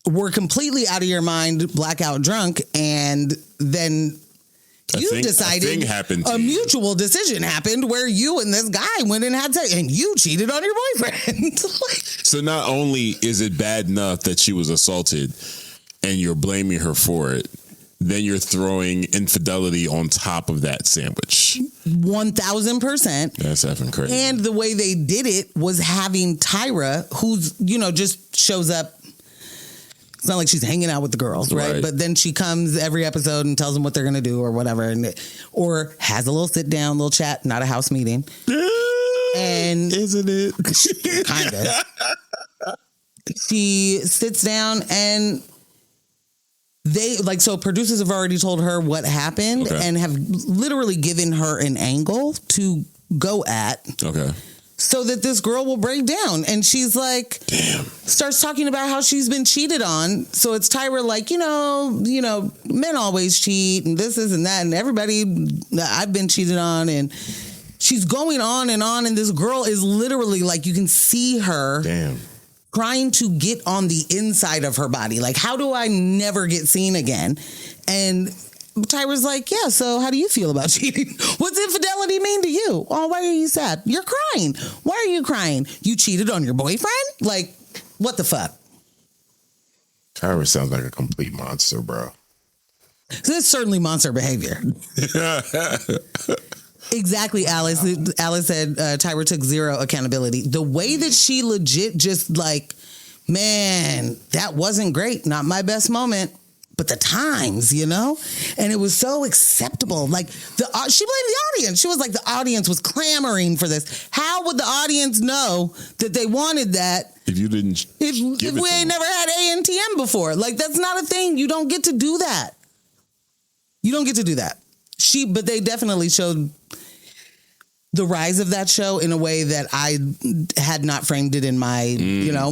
were completely out of your mind, blackout drunk, and then you decided a mutual decision happened where you and this guy went and had sex, and you cheated on your boyfriend. So not only is it bad enough that she was assaulted and you're blaming her for it, then you're throwing infidelity on top of that sandwich. 1,000%. That's effing crazy. And the way they did it was having Tyra, who's, just shows up. It's not like she's hanging out with the girls, right? But then she comes every episode and tells them what they're going to do or whatever. Or has a little sit down, little chat, not a house meeting. And isn't it? Kind of. She sits down and producers have already told her what happened and have literally given her an angle to go at. Okay. so that this girl will break down. And she's like, damn, starts talking about how she's been cheated on. So it's Tyra like, you know, men always cheat and this and that. And everybody, I've been cheated on. And she's going on. And this girl is literally like, you can see her. Damn. Trying to get on the inside of her body. Like, how do I never get seen again? And Tyra's like, yeah, so how do you feel about cheating? What's infidelity mean to you? Oh, why are you sad? You're crying. Why are you crying? You cheated on your boyfriend? Like, what the fuck? Tyra sounds like a complete monster, bro. This is certainly monster behavior. Exactly, Alice. Alice said Tyra took zero accountability. The way that she legit just like, man, that wasn't great. Not my best moment. But the times, you know? And it was so acceptable. Like, she blamed the audience. She was like, the audience was clamoring for this. How would the audience know that they wanted that if you didn't if we ain't never had ANTM before? Like, that's not a thing. You don't get to do that. You don't get to do that. But they definitely showed the rise of that show in a way that I had not framed it in my,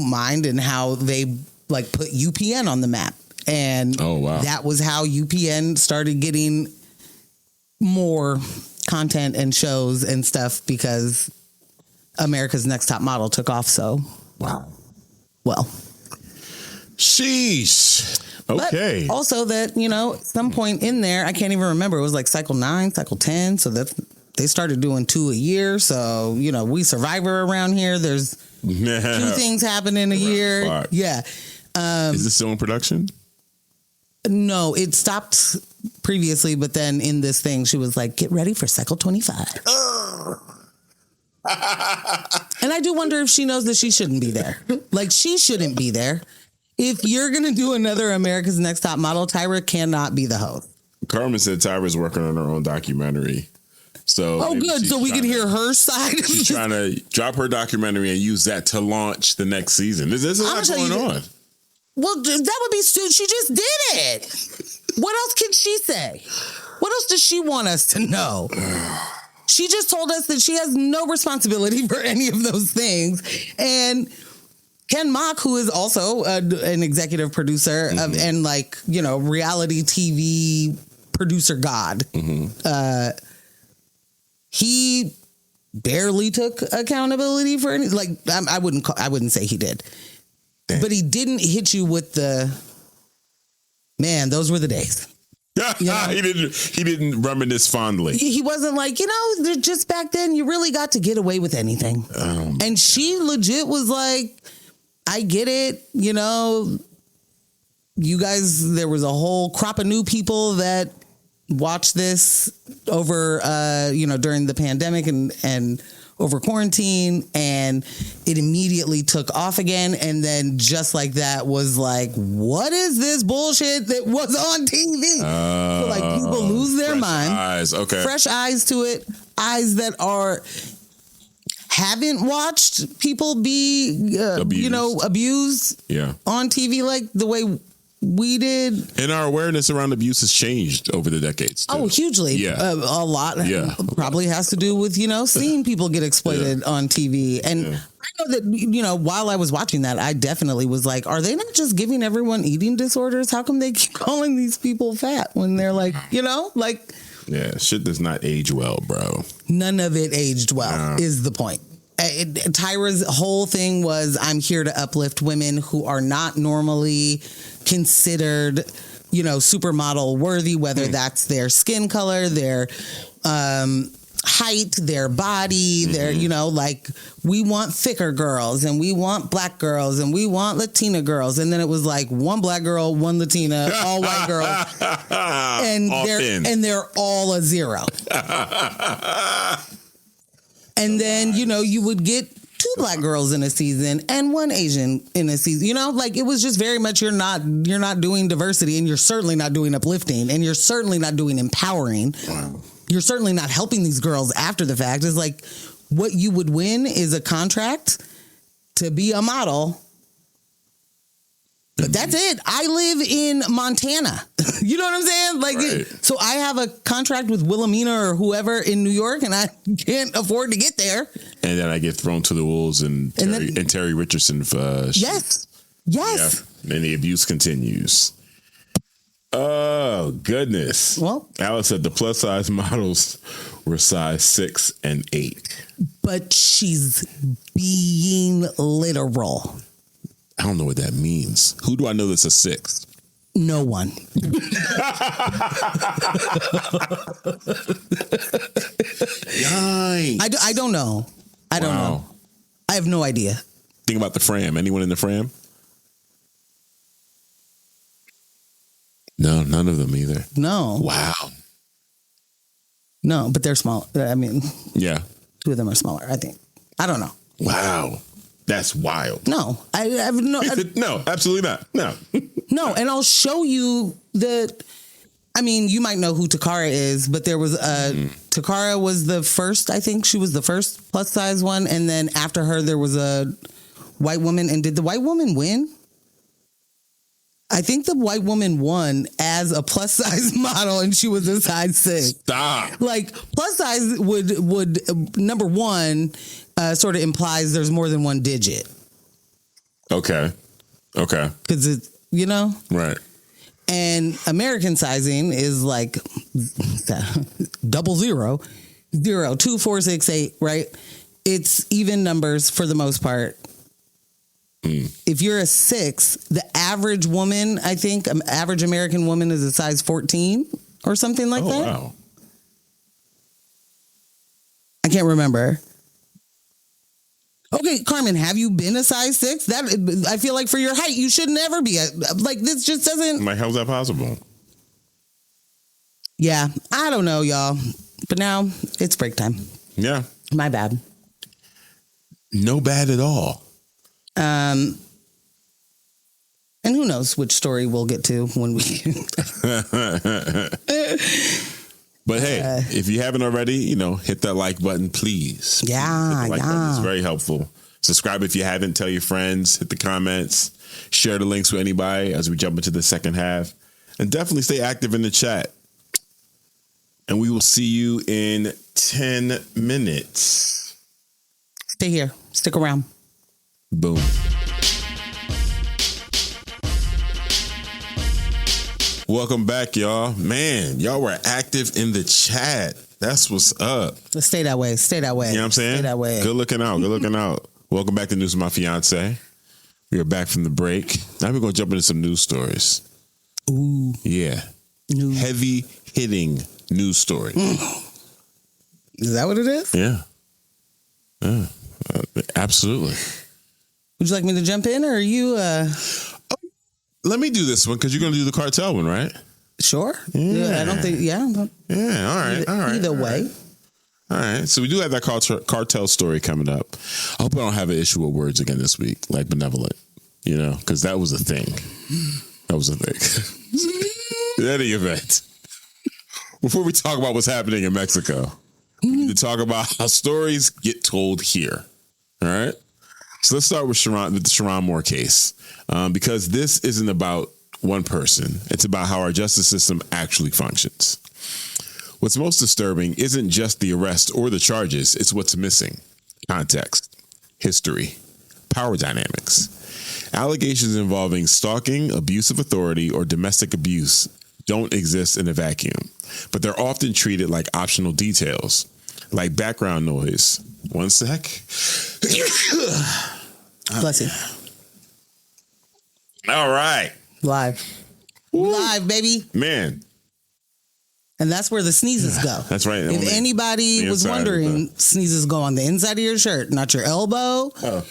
mind, and how they like put UPN on the map. And that was how UPN started getting more content and shows and stuff because America's Next Top Model took off. So, wow. Well, sheesh. Okay. But also that, some point in there, I can't even remember. It was like cycle 9, cycle 10. So that they started doing 2 a year. So, we Survivor around here. There's 2 things happen in a year. Fuck. Yeah. Is this still in production? No, it stopped previously, but then in this thing, she was like, get ready for cycle 25. And I do wonder if she knows that she shouldn't be there. Like, she shouldn't be there. If you're going to do another America's Next Top Model, Tyra cannot be the host. Carmen said Tyra's working on her own documentary. So good. So we can hear her side. She's trying to drop her documentary and use that to launch the next season. There's a lot going on. Well, that would be stupid. She just did it. What else can she say? What else does she want us to know? She just told us that she has no responsibility for any of those things. And Ken Mock, who is also an executive producer and reality TV producer god, he barely took accountability for any. Like, I wouldn't say he did. Damn. But he didn't hit you with the, man, those were the days. He didn't reminisce fondly. He wasn't like, just back then you really got to get away with anything. And she legit was like, I get it. You guys, there was a whole crop of new people that watched this over, during the pandemic and over quarantine, and it immediately took off again. And then just like that was like, what is this bullshit that was on TV? So like people lose their mind. Eyes, okay. Fresh eyes to it. Eyes that haven't watched people be, abused on TV like the way we did. And our awareness around abuse has changed over the decades, too. Oh, hugely. Yeah. A lot. Yeah. Probably has to do with, seeing people get exploited on TV. And I know that, while I was watching that, I definitely was like, are they not just giving everyone eating disorders? How come they keep calling these people fat when they're like, Yeah, shit does not age well, bro. None of it aged well is the point. Tyra's whole thing was, I'm here to uplift women who are not normally considered, supermodel worthy, whether that's their skin color, their height, their body, their, we want thicker girls and we want black girls and we want Latina girls. And then it was like one black girl, one Latina, all white girls. And they're all a zero. And then, you would get 2 black girls in a season and 1 Asian in a season. It was just very much you're not doing diversity, and you're certainly not doing uplifting, and you're certainly not doing empowering. Wow. You're certainly not helping these girls after the fact. It's like what you would win is a contract to be a model But that's it. I live in Montana. You know what I'm saying? Like, Right. so I have a contract with Wilhelmina or whoever in New York, and I can't afford to get there. And then I get thrown to the wolves and Terry Richardson. Yes. Yeah. And the abuse continues. Oh, goodness. Well, Alice said the plus size models were size 6 and 8. but she's being literal. I don't know what that means. Who do I know that's a 6? No one. Yikes. I don't know. I don't know. I have no idea. Think about the Fram. Anyone in the Fram? No, none of them either. No. Wow. No, but they're small. I mean, Yeah. 2 of them are smaller, I think. I don't know. Wow. That's wild. No, I have no. No, absolutely not. No. No, and I'll show you I mean, you might know who Takara is, but there was Takara was the first, I think she was the first plus size one. And then after her, there was a white woman. And did the white woman win? I think the white woman won as a plus size model, and she was a size 6. Stop. Like, plus size would number one, sort of implies there's more than one digit. Okay. Because it's, you know? Right. And American sizing is like 00, 2, 4, 6, 8, right? It's even numbers for the most part. If you're a 6, the average woman, I think, average American woman is a size 14 or something like that. Wow. I can't remember. Okay, Carmen, have you been a size 6? That I feel like for your height, you should never be. Like, this just doesn't. Like, how's that possible? Yeah, I don't know, y'all. But now it's break time. Yeah. My bad. No bad at all. And who knows which story we'll get to when we. But hey, if you haven't already, hit that like button, please. Yeah, Hit the like button. It's very helpful. Subscribe if you haven't. Tell your friends. Hit the comments. Share the links with anybody as we jump into the second half. And definitely stay active in the chat. And we will see you in 10 minutes. Stay here. Stick around. Boom. Welcome back, y'all. Man, y'all were active in the chat. That's what's up. Let's stay that way. Stay that way. You know what I'm saying? Stay that way. Good looking out. Good looking out. Welcome back to News of My Fiance. We are back from the break. Now we're going to jump into some news stories. Ooh. Yeah. News. Heavy hitting news story. Is that what it is? Yeah. Absolutely. Would you like me to jump in, or are you? Let me do this one because you're going to do the cartel one, right? Sure. Yeah. I don't think. Yeah. Yeah. All right. Either way. All right. So we do have that cartel story coming up. I hope I don't have an issue with words again this week, like benevolent, because that was a thing. That was a thing. In any event, before we talk about what's happening in Mexico, we need to talk about how stories get told here. All right. So let's start with the Sharon Moore case, because this isn't about one person. It's about how our justice system actually functions. What's most disturbing isn't just the arrest or the charges. It's what's missing: context, history, power dynamics. Allegations involving stalking, abuse of authority, or domestic abuse don't exist in a vacuum, but they're often treated like optional details, like background noise. One sec. Bless you. All right. Live. Woo. Live, baby. Man. And that's where the sneezes go. That's right. If anybody was wondering, sneezes go on the inside of your shirt, not your elbow. Oh.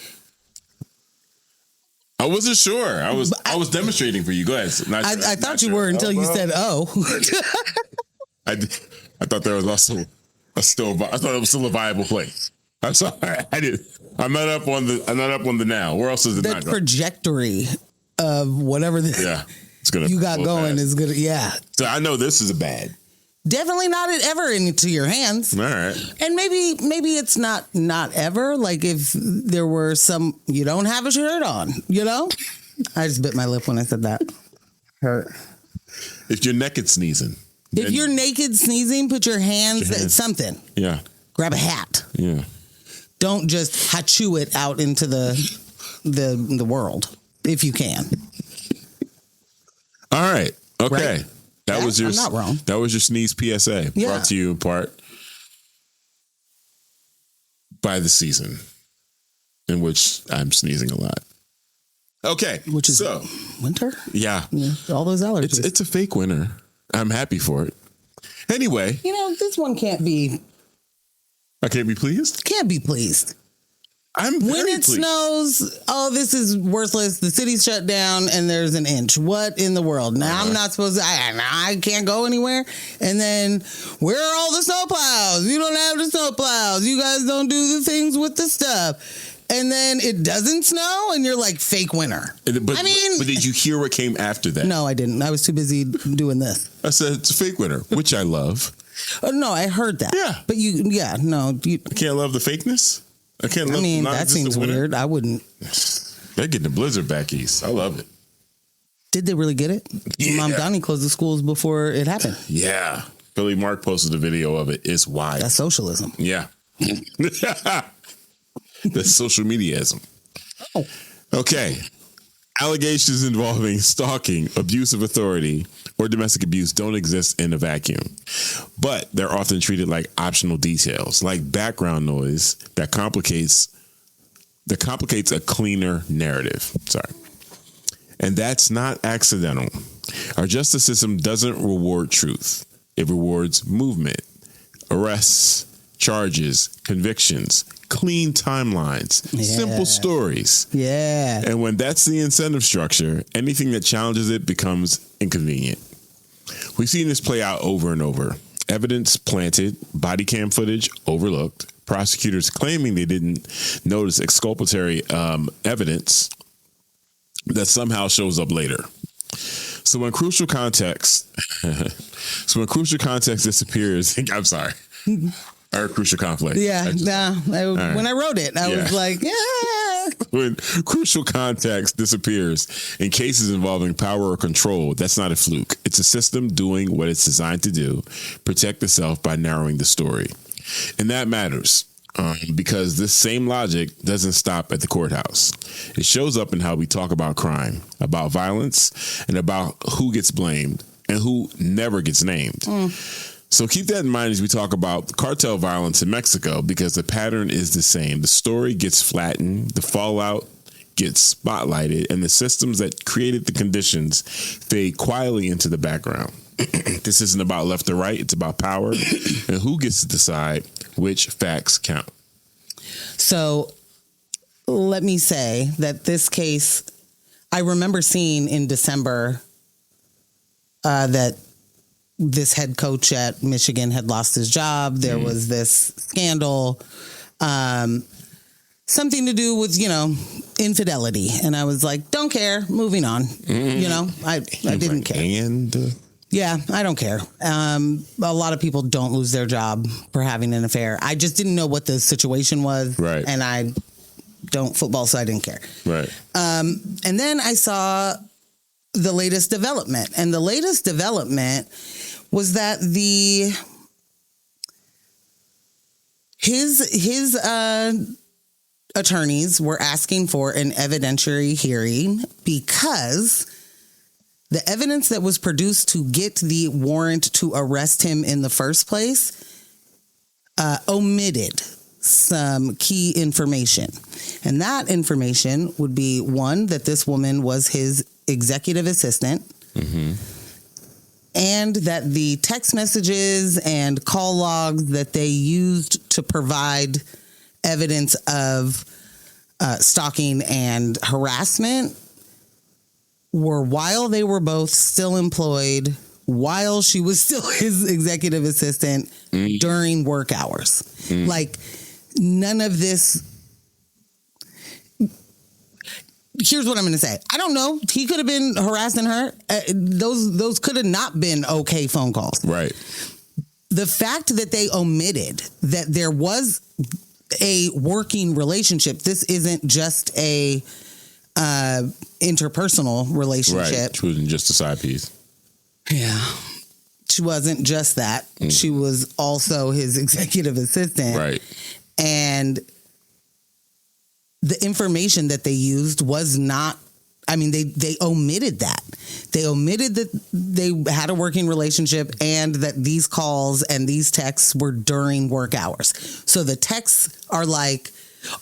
I wasn't sure. I was demonstrating for you. Go ahead. I thought you were until you said, "Oh." I thought there was also I thought it was still a viable place. I'm sorry. I'm not up on the now. Where else is it? The trajectory of whatever it's gonna you got going is good. Yeah. So I know this is a bad. Definitely not ever into your hands. All right. And maybe it's not ever. Like if there were some, you don't have a shirt on, I just bit my lip when I said that. Hurt. If you're naked sneezing. If you're naked sneezing, put your hands at something. Yeah. Grab a hat. Yeah. Don't just hachoo it out into the world if you can. All right. Okay. Right. That was your. I'm not wrong. That was your sneeze PSA. Yeah. Brought to you in part by the season, in which I'm sneezing a lot. Okay. Which is winter. Yeah. All those allergies. It's a fake winter. I'm happy for it. Anyway, this one can't be. I can't be pleased. Can't be pleased. I'm when very it pleased. snows, this is worthless. The city's shut down and there's an inch. What in the world? Now I'm not supposed to, I can't go anywhere. And then where are all the snow plows? You don't have the snow plows. You guys don't do the things with the stuff. And then it doesn't snow and you're like fake winter. But did you hear what came after that? No, I didn't. I was too busy doing this. I said it's a fake winter, which I love. No, I heard that. Yeah. But I can't love the fakeness. I can't love. That seems weird. I wouldn't. They're getting the blizzard back east. I love it. Did they really get it? Yeah. Mom Donnie closed the schools before it happened. Yeah. Billy Mark posted a video of it. It's wild. That's socialism. Yeah. That's social mediaism. Oh. Okay. Allegations involving stalking, abuse of authority, or domestic abuse don't exist in a vacuum, but they're often treated like optional details, like background noise that complicates a cleaner narrative. Sorry. And that's not accidental. Our justice system doesn't reward truth. It rewards movement, arrests, charges, convictions, clean timelines, simple stories. Yeah. And when that's the incentive structure, anything that challenges it becomes inconvenient. We've seen this play out over and over. Evidence planted, body cam footage overlooked, prosecutors claiming they didn't notice exculpatory evidence that somehow shows up later. So when crucial context disappears, I'm sorry. Or crucial conflict. Yeah, when I wrote it, I was like, yeah. When crucial context disappears in cases involving power or control, that's not a fluke. It's a system doing what it's designed to do, protect itself by narrowing the story. And that matters because this same logic doesn't stop at the courthouse. It shows up in how we talk about crime, about violence, and about who gets blamed and who never gets named. So keep that in mind as we talk about cartel violence in Mexico, because the pattern is the same. The story gets flattened, the fallout gets spotlighted, and the systems that created the conditions fade quietly into the background. This isn't about left or right. It's about power and who gets to decide which facts count. So let me say that this case, I remember seeing in December that this head coach at Michigan had lost his job. There was this scandal, something to do with, infidelity. And I was like, don't care, moving on. I didn't care. Yeah, I don't care. A lot of people don't lose their job for having an affair. I just didn't know what the situation was. Right. And I don't football, so I didn't care. Right. And then I saw the latest development. And the latest development was that his attorneys were asking for an evidentiary hearing because the evidence that was produced to get the warrant to arrest him in the first place omitted some key information. And that information would be, one, that this woman was his executive assistant. Mm-hmm. And that the text messages and call logs that they used to provide evidence of stalking and harassment were while they were both still employed, while she was still his executive assistant during work hours. Like, none of this. Here's what I'm going to say. I don't know. He could have been harassing her. Those could have not been okay phone calls. Right. The fact that they omitted that there was a working relationship. This isn't just a interpersonal relationship. Right. She wasn't just a side piece. Yeah. She wasn't just that. She was also his executive assistant. Right. And the information that they used was not, I mean, they omitted that. They omitted that they had a working relationship and that these calls and these texts were during work hours. So the texts are like,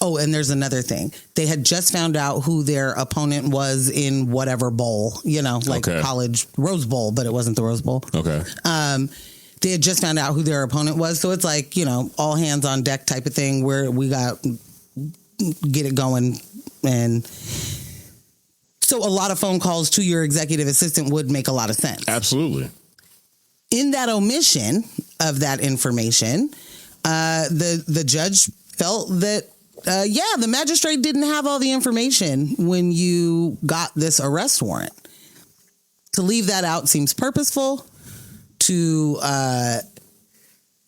oh, and there's another thing. They had just found out who their opponent was in whatever bowl, college Rose Bowl, but it wasn't the Rose Bowl. Okay. They had just found out who their opponent was. So it's like, all hands on deck type of thing where we got get it going. And so a lot of phone calls to your executive assistant would make a lot of sense. Absolutely. In that omission of that information, the judge felt that, the magistrate didn't have all the information when you got this arrest warrant. To leave that out seems purposeful.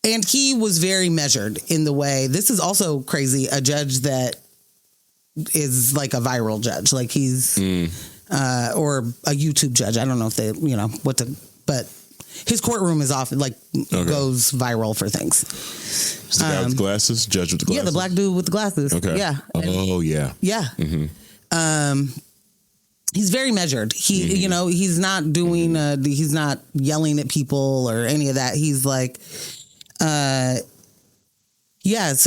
And he was very measured in the way. This is also crazy. A judge that is like a viral judge, like he's or a YouTube judge. I don't know if they, but his courtroom is often goes viral for things. Is the guy with the glasses? Judge with the glasses? Yeah, the black dude with the glasses. Okay. Yeah. Oh, yeah. Yeah. Mm-hmm. He's very measured. He, he's not doing, he's not yelling at people or any of that. He's like, so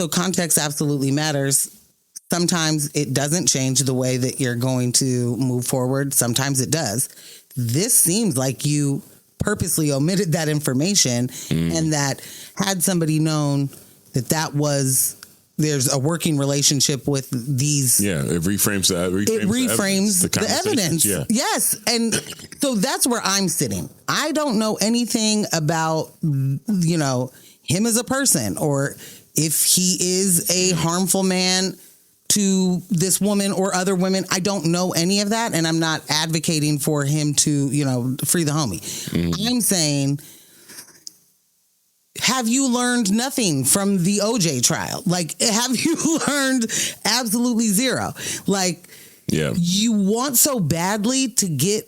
context absolutely matters. Sometimes it doesn't change the way that you're going to move forward. Sometimes it does. This seems like you purposely omitted that information and that had somebody known that was there's a working relationship with these. Yeah, it reframes the evidence. Yeah. Yes. And so that's where I'm sitting. I don't know anything about, him as a person or if he is a harmful man to this woman or other women. I don't know any of that. And I'm not advocating for him to, free the homie. I'm saying, have you learned nothing from the OJ trial? Like, have you learned absolutely zero? Like, you want so badly to get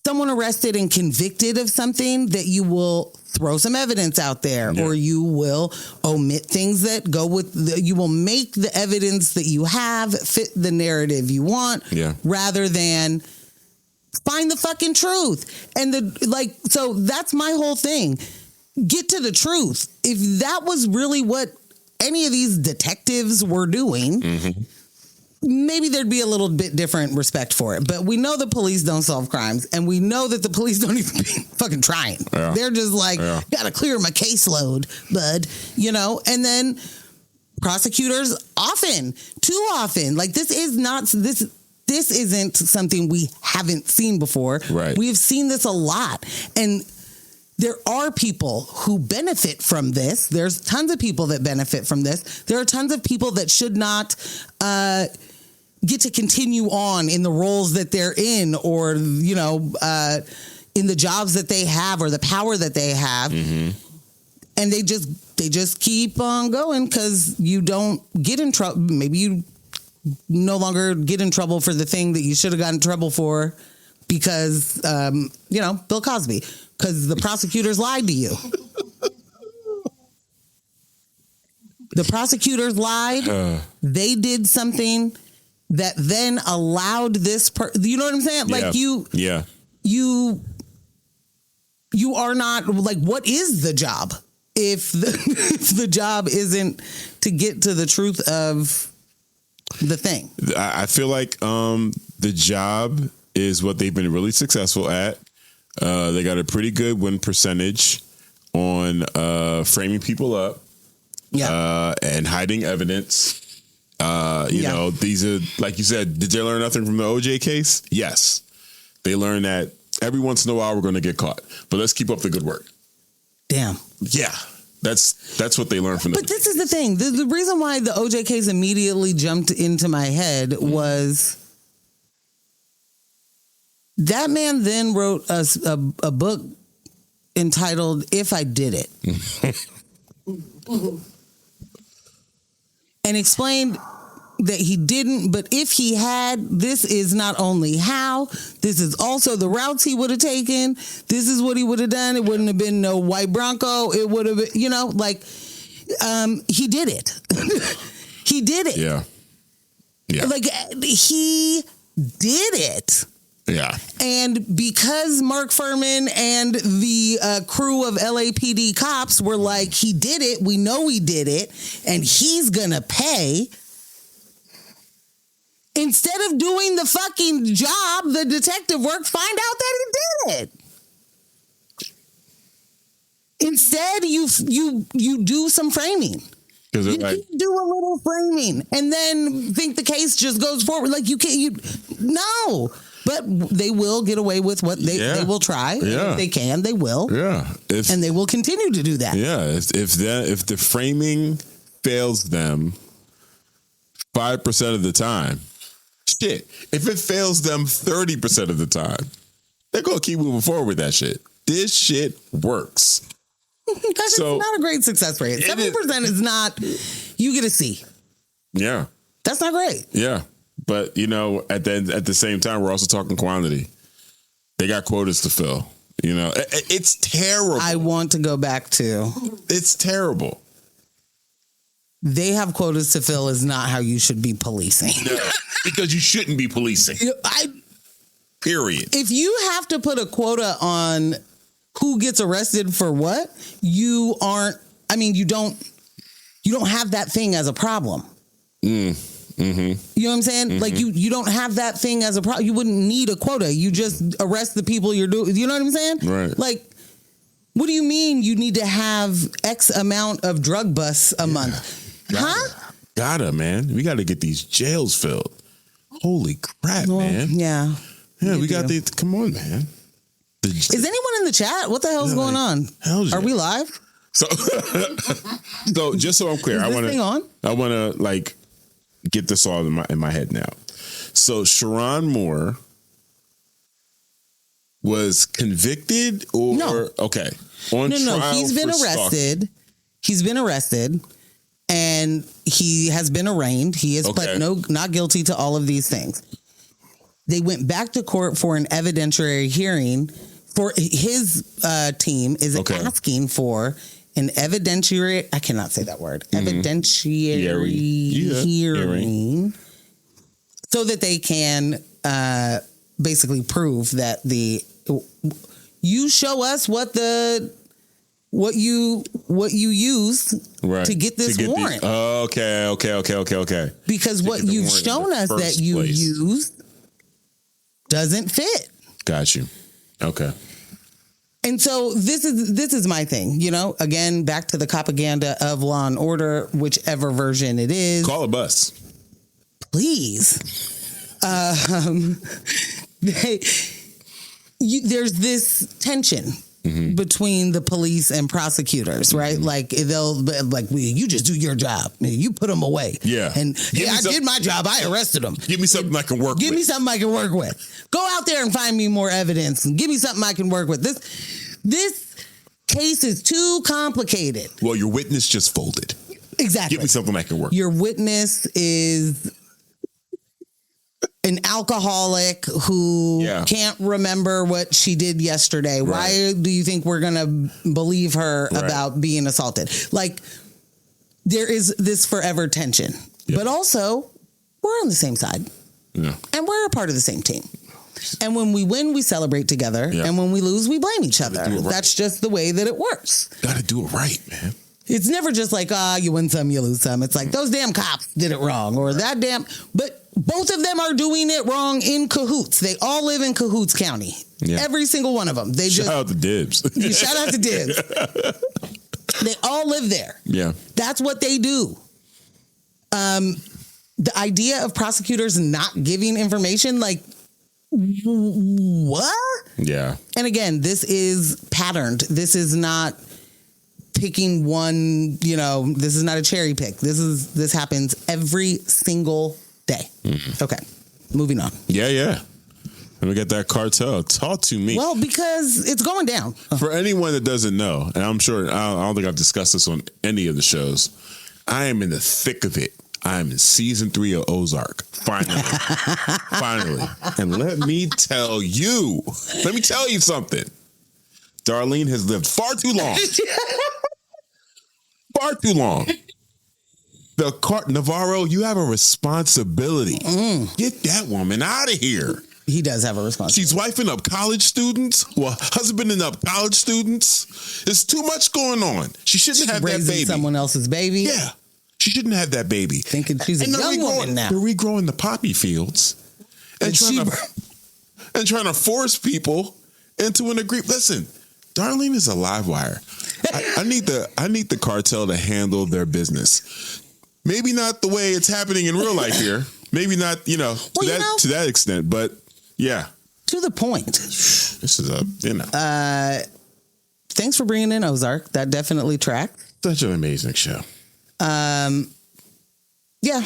someone arrested and convicted of something that you will throw some evidence out there or you will omit things that go with you will make the evidence that you have fit the narrative you want rather than find the fucking truth. And so that's my whole thing. Get to the truth. If that was really what any of these detectives were doing, maybe there'd be a little bit different respect for it. But we know the police don't solve crimes, and we know that the police don't even be fucking trying. Yeah. They're just like, gotta clear my caseload, bud. And then prosecutors too often, like this isn't something we haven't seen before. Right. We have seen this a lot. And there are people who benefit from this. There's tons of people that benefit from this. There are tons of people that should not get to continue on in the roles that they're in or, in the jobs that they have or the power that they have. And they just keep on going because you don't get in trouble. Maybe you no longer get in trouble for the thing that you should have gotten in trouble for because, Bill Cosby. Because the prosecutors lied to you. The prosecutors lied. They did something that then allowed this. You know what I'm saying? Like you are not like. What is the job? If the job isn't to get to the truth of the thing. I feel like the job is what they've been really successful at. They got a pretty good win percentage on framing people up and hiding evidence. You know, these are, like you said, did they learn nothing from the OJ case? Yes. They learned that every once in a while we're going to get caught, but let's keep up the good work. Damn. Yeah. That's what they learned from But this is the thing. The reason why the OJ case immediately jumped into my head was that man then wrote a book entitled If I Did It. And explained that he didn't, but if he had, this is not only how, this is also the routes he would have taken. This is what he would have done. It wouldn't have been no white Bronco. It would have been, he did it. He did it. Yeah. Yeah. Like, he did it. Yeah. And because Mark Furman and the crew of LAPD cops were like, he did it, we know he did it, and he's gonna pay. Instead of doing the fucking job, the detective work, find out that he did it. Instead, you do some framing. You do a little framing and then think the case just goes forward. Like no. But they will get away with what they will try. Yeah. If they can, they will. Yeah. And they will continue to do that. Yeah. If the framing fails them 5% of the time, shit. If it fails them 30% of the time, they're going to keep moving forward with that shit. This shit works. That's not a great success rate. 70% is not, you get a C. Yeah. That's not great. Yeah. But, at the same time, we're also talking quantity. They got quotas to fill. It's terrible. I want to go back to. It's terrible. They have quotas to fill is not how you should be policing. No, because you shouldn't be policing. Period. If you have to put a quota on who gets arrested for what, you don't have that thing as a problem. Mm-hmm. You know what I'm saying? Mm-hmm. Like you don't have that thing as a problem. You wouldn't need a quota. You just arrest the people you're doing. You know what I'm saying? Right. Like, what do you mean you need to have X amount of drug busts a month? Gotta, man. We got to get these jails filled. Holy crap, man. Yeah. Yeah, we got the. Come on, man. Is anyone in the chat? What the hell's going on? Are we live? So just so I'm clear, I want to get this all in my head now. So Sharon Moore was convicted or no. Okay. On trial. No, he's been arrested. Stalking. He's been arrested and he has been arraigned. He has pled not guilty to all of these things. They went back to court for an evidentiary hearing. For his team is asking for an evidentiary. I cannot say that word. Mm-hmm. Evidentiary hearing, so that they can basically prove that you show us what you used to get this warrant. Okay. Because what you've shown us that you used doesn't fit. Got you. Okay. And so this is my thing, again, back to the propaganda of Law and Order, whichever version it is. Call a bus. Please. There's this tension between the police and prosecutors, right? Mm-hmm. Like you just do your job. You put them away. Yeah. And I did my job. I arrested them. Give me something I can work with. Give me something I can work with. Go out there and find me more evidence and give me something I can work with. This case is too complicated. Well, your witness just folded. Exactly. Give me something I can work with. Your witness is an alcoholic who can't remember what she did yesterday. Right. Why do you think we're going to believe her about being assaulted? Like, there is this forever tension. Yep. But also, we're on the same side. Yeah. And we're a part of the same team. And when we win, we celebrate together. Yep. And when we lose, we blame each other. Right. That's just the way that it works. Got to do it right, man. It's never just like, you win some, you lose some. It's like, those damn cops did it wrong. Or that damn... But both of them are doing it wrong in cahoots. They all live in Cahoots County. Yeah. Every single one of them. Shout out to Dibs. Shout out to Dibs. They all live there. Yeah. That's what they do. The idea of prosecutors not giving information, like, what? Yeah. And again, this is patterned. This is not picking one, this is not a cherry pick. This happens every single day. Mm-hmm. Okay. Moving on. Yeah. Let me get that cartel. Talk to me. Well, because it's going down. For anyone that doesn't know, and I'm sure I don't think I've discussed this on any of the shows, I am in the thick of it. I'm in season 3 of Ozark. Finally. Finally. And let me tell you something. Darlene has lived far too long. Far too long. Navarro, you have a responsibility. Get that woman out of here. He does have a responsibility. She's wifing up college students. Well, husbanding up college students. There's too much going on. She shouldn't have that baby. Someone else's baby. Yeah. She shouldn't have that baby. Thinking she's a young woman now. They're regrowing the poppy fields and trying to force people into an agreement. Listen, Darlene is a live wire. I need the cartel to handle their business. Maybe not the way it's happening in real life here. Maybe not, to that extent. But yeah, to the point. This is Thanks for bringing in Ozark. That definitely tracked. Such an amazing show. Yeah.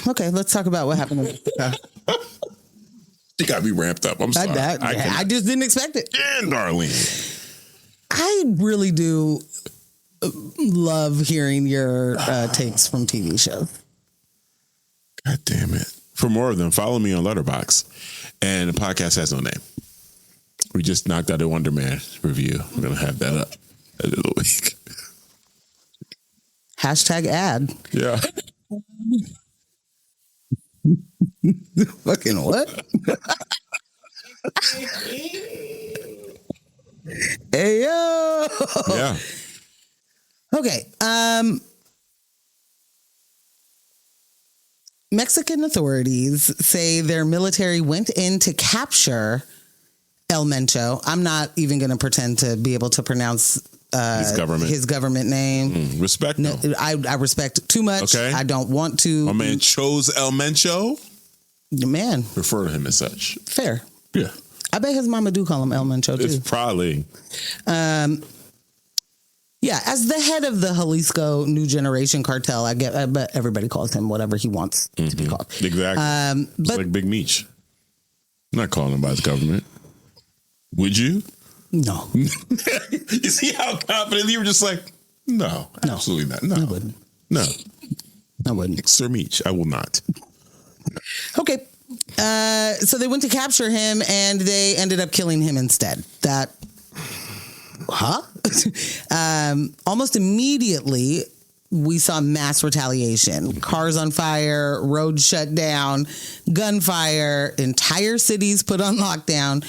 Okay. Let's talk about what happened. You got me ramped up. I'm sorry. I just didn't expect it. And Darlene, I really do love hearing your takes from TV shows. God damn it! For more of them, follow me on Letterboxd, and the podcast has no name. We just knocked out a Wonder Man review. We're gonna have that up every little week. Hashtag ad. Yeah. Fucking what? Hey yo. Yeah. Okay. Mexican authorities say their military went in to capture El Mencho. I'm not even going to pretend to be able to pronounce his government name. Respect. No, I respect too much. Okay. I don't want to. My man chose El Mencho. Man. Refer to him as such. Fair. Yeah. I bet his mama do call him El Mencho too. It's probably. Yeah, as the head of the Jalisco New Generation cartel, I bet everybody calls him whatever he wants to be called. Exactly. It's like Big Meech. I'm not calling him by his government. Would you? No. You see how confident you were just like, no, absolutely not. No. I wouldn't. No. I wouldn't. Sir Meech, I will not. Okay. So they went to capture him and they ended up killing him instead. Almost immediately, we saw mass retaliation. Cars on fire, roads shut down, gunfire, entire cities put on lockdown.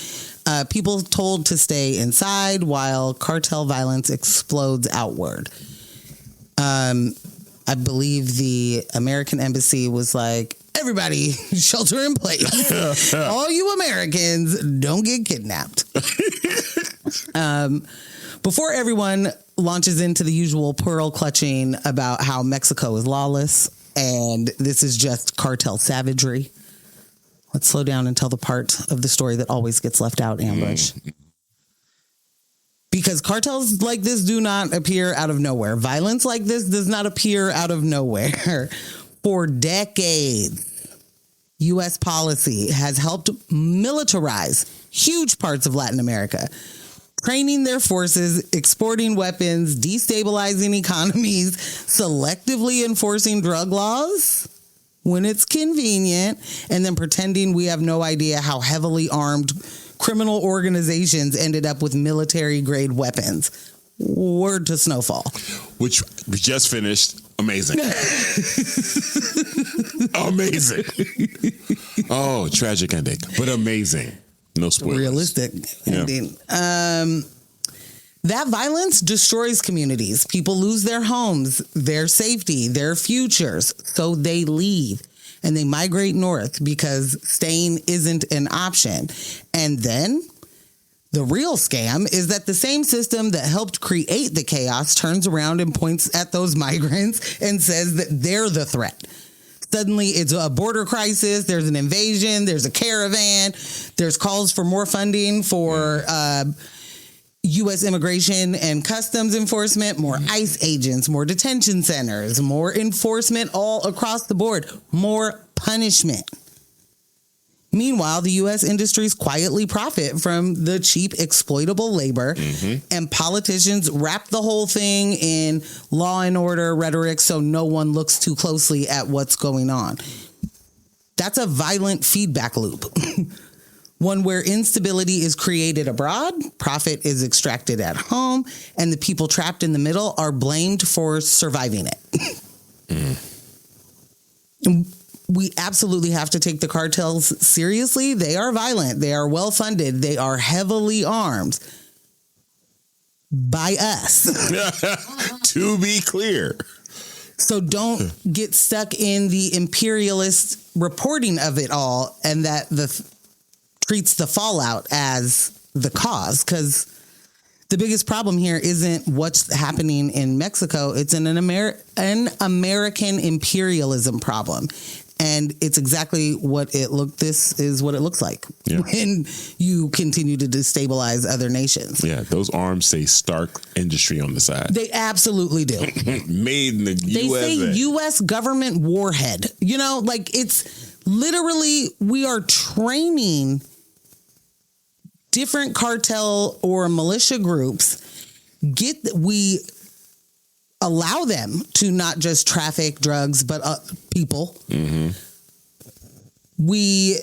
People told to stay inside while cartel violence explodes outward. I believe the American embassy was like, everybody shelter in place. All you Americans don't get kidnapped. Before everyone launches into the usual pearl clutching about how Mexico is lawless and this is just cartel savagery, let's slow down and tell the part of the story that always gets left out, Ambush. Because cartels like this do not appear out of nowhere. Violence like this does not appear out of nowhere. For decades, U.S. policy has helped militarize huge parts of Latin America, training their forces, exporting weapons, destabilizing economies, selectively enforcing drug laws when it's convenient, and then pretending we have no idea how heavily armed criminal organizations ended up with military-grade weapons. Word to Snowfall. Which we just finished. Amazing. Amazing. Oh, tragic ending, but amazing. No spoilers. Realistic ending. That violence destroys communities. People lose their homes, their safety, their futures. So they leave and they migrate north because staying isn't an option. And then the real scam is that the same system that helped create the chaos turns around and points at those migrants and says that they're the threat. Suddenly it's a border crisis, there's an invasion, there's a caravan, there's calls for more funding for U.S. immigration and customs enforcement, more ICE agents, more detention centers, more enforcement all across the board, more punishment. Meanwhile, the U.S. industries quietly profit from the cheap, exploitable labor, and politicians wrap the whole thing in law and order rhetoric so no one looks too closely at what's going on. That's a violent feedback loop. One where instability is created abroad, profit is extracted at home, and the people trapped in the middle are blamed for surviving it. We absolutely have to take the cartels seriously. They are violent. They are well-funded. They are heavily armed by us. To be clear. So don't get stuck in the imperialist reporting of it all and that treats the fallout as the cause. Because the biggest problem here isn't what's happening in Mexico. It's an American imperialism problem. And it's exactly what it this is what it looks like when you continue to destabilize other nations. Yeah, those arms say Stark Industry on the side. They absolutely do. Made in the USA. They say U.S. government warhead. You know, like it's literally, we are training different cartel or militia groups. We allow them to not just traffic drugs, but people. We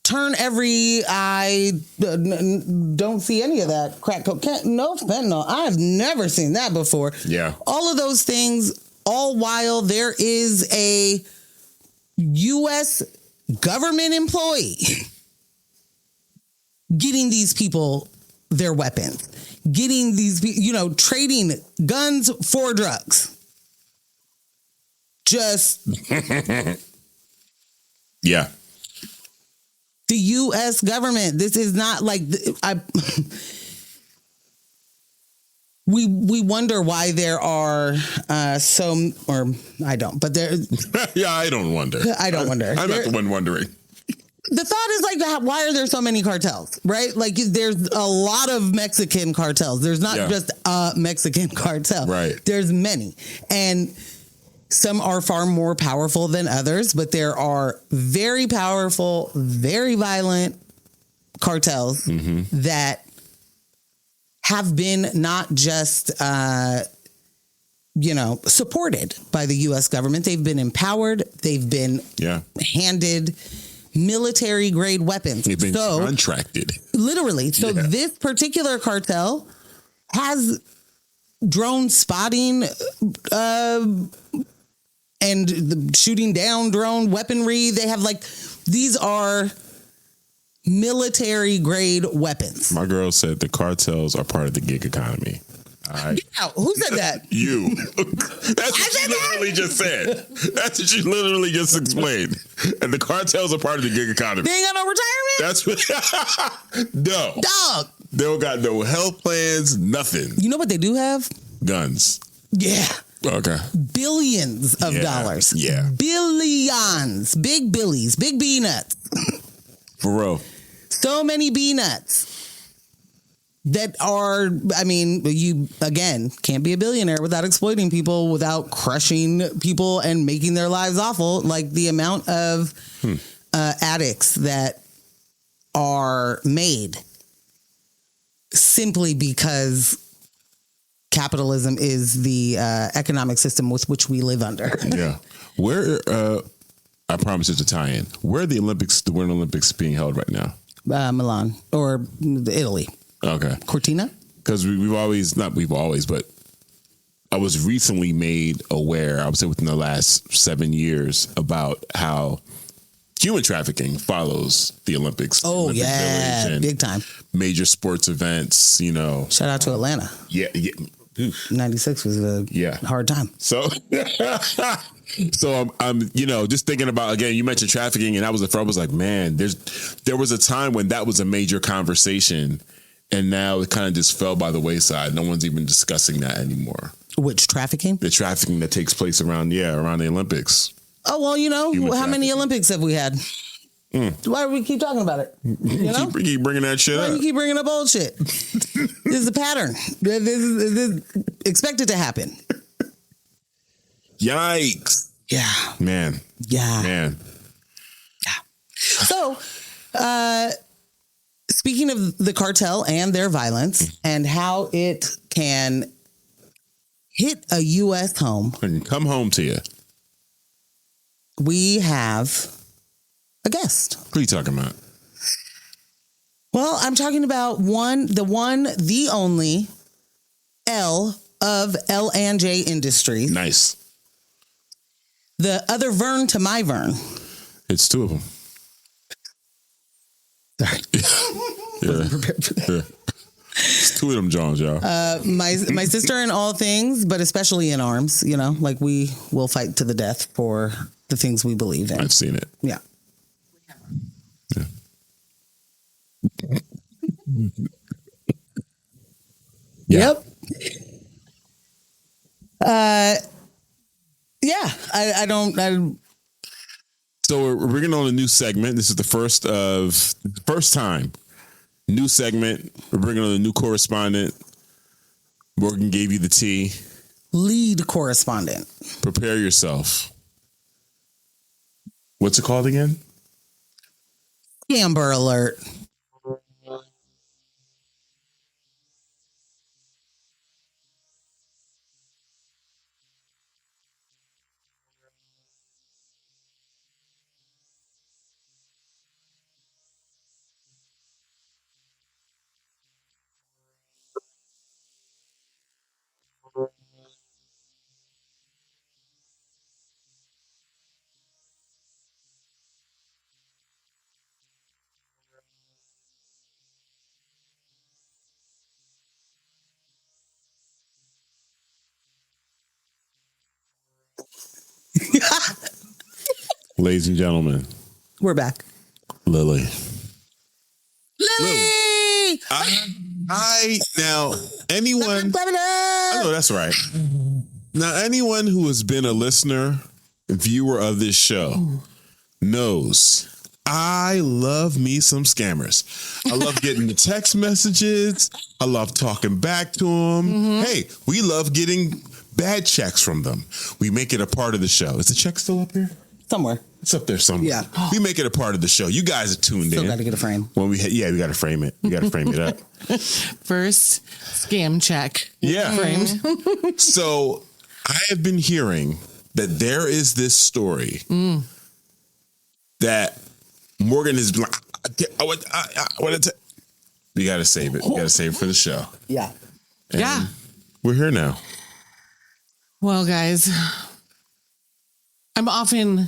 turn every eye, don't see any of that crack cocaine, no fentanyl. I've never seen that before. Yeah. All of those things, all while there is a U.S. government employee getting these people their weapons. Getting these, trading guns for drugs. Just. Yeah. The U.S. government. This is not like we wonder why there are I don't, but there. Yeah, I don't wonder. I don't wonder. I'm not the one wondering. The thought is like, why are there so many cartels, right? Like there's a lot of Mexican cartels. There's not just a Mexican cartel. Right. There's many. And some are far more powerful than others, but there are very powerful, very violent cartels that have been not just, supported by the U.S. government. They've been empowered. They've been handed military grade weapons. They've been contracted. Literally. So this particular cartel has drone spotting and the shooting down drone weaponry. They have these are military grade weapons. My girl said the cartels are part of the gig economy. All right. Yeah, who said that? You. That's what you literally just said. That's what you literally just explained. And the cartels are part of the gig economy. They ain't got no retirement? That's what. No. Dog. They don't got no health plans, nothing. You know what they do have? Guns. Yeah. Okay. Billions of dollars. Yeah. Billions. Big billies. Big bee nuts. For real. So many bee nuts. That are, you, again, can't be a billionaire without exploiting people, without crushing people and making their lives awful. Like the amount of addicts that are made simply because capitalism is the economic system with which we live under. Yeah. Where, I promise it's Italian. Where are the Winter Olympics being held right now? Milan or Italy. Okay. Cortina? Because but I was recently made aware, I would say within the last 7 years, about how human trafficking follows the Olympics. Oh, Olympic yeah. Village and big time. Major sports events, Shout out to Atlanta. Yeah. Oof. 96 was a hard time. So, I'm just thinking about, again, you mentioned trafficking, and I was like, man, there was a time when that was a major conversation. And now it kind of just fell by the wayside. No one's even discussing that anymore. Which trafficking? The trafficking that takes place around the Olympics. Oh, well, how many Olympics have we had? Why do we keep talking about it? Keep bringing that shit up. Why do you keep bringing up old shit? This is a pattern. This is expected to happen. Yikes. Yeah. Man. Yeah. Man. Yeah. So, speaking of the cartel and their violence and how it can hit a U.S. home, And come home to you. we have a guest. What are you talking about? Well, I'm talking about the only L of L&J Industries. Nice. The other Vern to my Vern. It's two of them. Sorry. Yeah. It's two of them Johns, y'all. My sister in all things, but especially in arms, like we will fight to the death for the things we believe in. I've seen it. Yeah. Yeah. Yep. Yeah. I don't. So we're bringing on a new segment. This is the first time new segment. We're bringing on a new correspondent. Morgan gave you the tea. Lead correspondent. Prepare yourself. What's it called again? Amber alert. Ladies and gentlemen, We're back. Lily. Lily! Now, anyone, I know that's right. Now, anyone who has been a listener, viewer of this show knows I love me some scammers. I love getting the text messages. I love talking back to them. Mm-hmm. Hey, we love getting bad checks from them. We make it a part of the show. Is the check still up here? Somewhere. It's up there somewhere. Yeah. We make it a part of the show. You guys are tuned Still in. got to get a frame. When we got to frame it. We got to frame it up. First scam check. Yeah. Framed. So I have been hearing that there is this story that Morgan has been like, I want to. We got to save it. We got to save it for the show. Yeah. And Yeah. we're here now. Well, guys, I'm often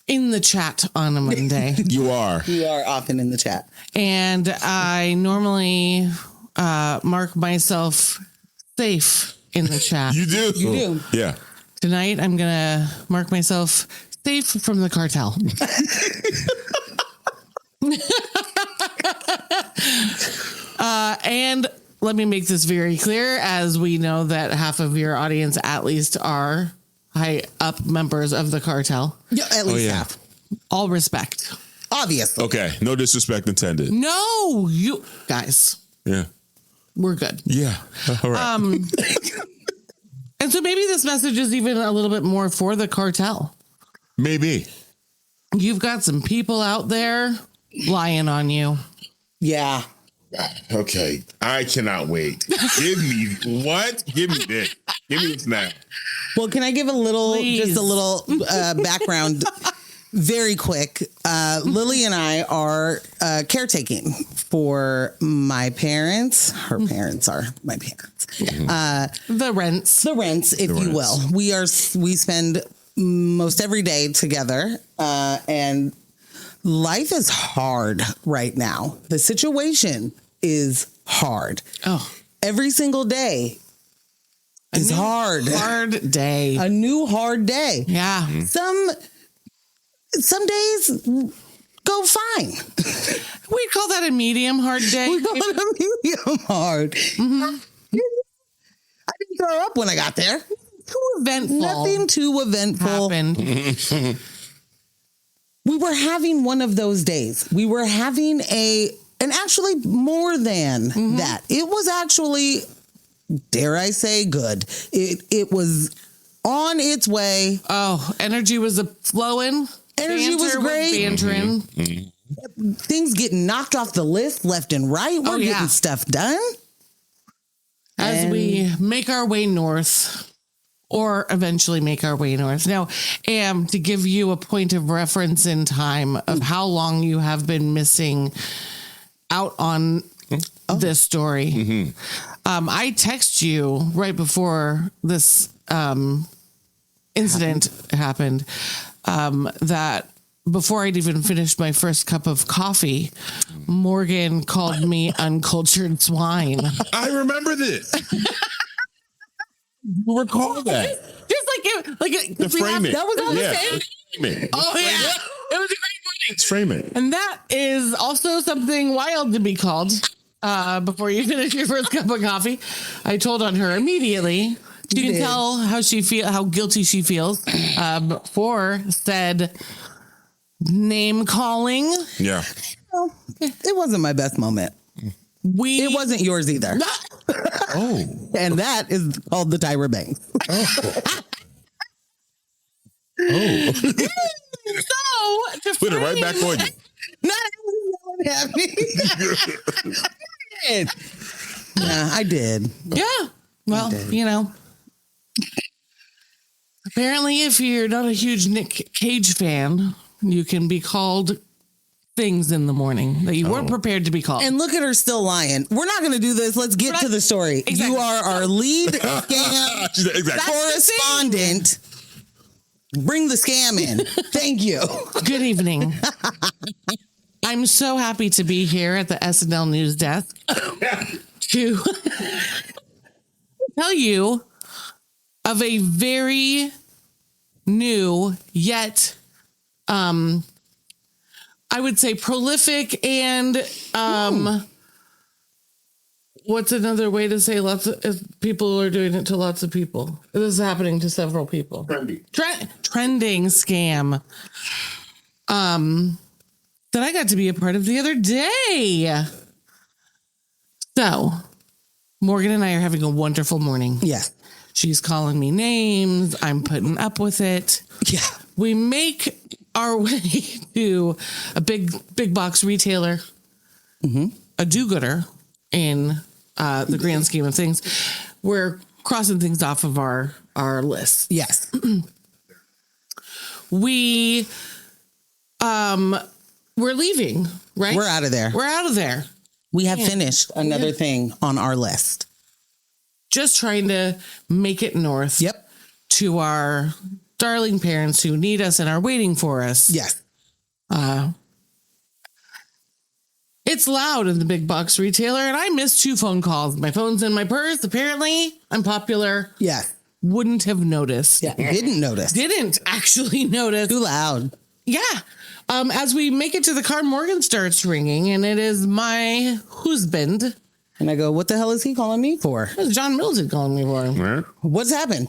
in the chat on a Monday, You are. You are often in the chat. and I normally mark myself safe in the chat. You do. You do. Yeah. Tonight, I'm going to mark myself safe from the cartel. And let me make this very clear, as we know that half of your audience at least are high up members of the cartel. Yeah, at least yeah. half. All respect. Obviously. Okay. No disrespect intended. No, you guys, Yeah. we're good. Yeah. All right. And so maybe this message is even a little bit more for the cartel. Maybe. You've got some people out there lying on you. Yeah. Okay. I cannot wait. Give me what? Give me this. Give me this now. Well, can I give Please. just a little background very quick? Lily and I are caretaking for my parents. Her parents are my parents. The rents. The rents, if you will. We spend most every day together, and life is hard right now. The situation is hard. Oh, Every single day is hard. hard day. A new hard day. Yeah. Some days go fine. We call that a medium hard day. We call it a medium hard. I didn't throw up when I got there. Too eventful. Nothing too eventful. happened. We were having one of those days. We were having and actually more than that. It was actually, dare I say, good. It was on its way. Oh, energy was flowing. Energy was great. bantering. things getting knocked off the list left and right. We're getting stuff done. As we make our way north, or eventually make our way north. Now, to give you a point of reference in time of how long you have been missing out on this story, I text you right before this incident happened that before I'd even finished my first cup of coffee, Morgan called me uncultured swine. I remember this. You recall that? Just like the framing. That was all the same. Framing. Oh yeah, it was a great morning. It's framing. And that is also something wild to be called. Before you finish your first cup of coffee, I told on her immediately. You can tell how guilty she feels for said name calling. Yeah. Well, it wasn't my best moment. It wasn't yours either. And that is called the Tyra Banks. So put it right back on you. Not yelling at me. Yeah, I did. Yeah. Well, apparently if you're not a huge Nick Cage fan, you can be called things in the morning that you weren't prepared to be called. And look at her still lying. We're not going to do this. Let's get to the story. Exactly. You are our lead scam correspondent. Bring the scam in. Thank you. Good evening. I'm so happy to be here at the SNL News Desk to tell you of a very new yet I would say prolific and what's another way to say people are doing it to lots of people. This is happening to several people. Trending scam that I got to be a part of the other day. So Morgan and I are having a wonderful morning. Yes. She's calling me names. I'm putting up with it. Yeah. We make our way to a big box retailer, a do-gooder in the grand scheme of things. We're crossing things off of our list. Yes. We're leaving, right? We're out of there. We're out of there. We have finished another thing on our list. Just trying to make it north. Yep. To our darling parents who need us and are waiting for us. Yes. It's loud in the big box retailer, and I missed 2 phone calls. My phone's in my purse. Apparently, I'm popular. Yeah. Wouldn't have noticed. Yeah. Didn't notice. Didn't actually notice. Too loud. Yeah. As we make it to the car, Morgan starts ringing, and it is my husband. And I go, what the hell is he calling me for? It's John Milton calling me for him. Right. What's happened?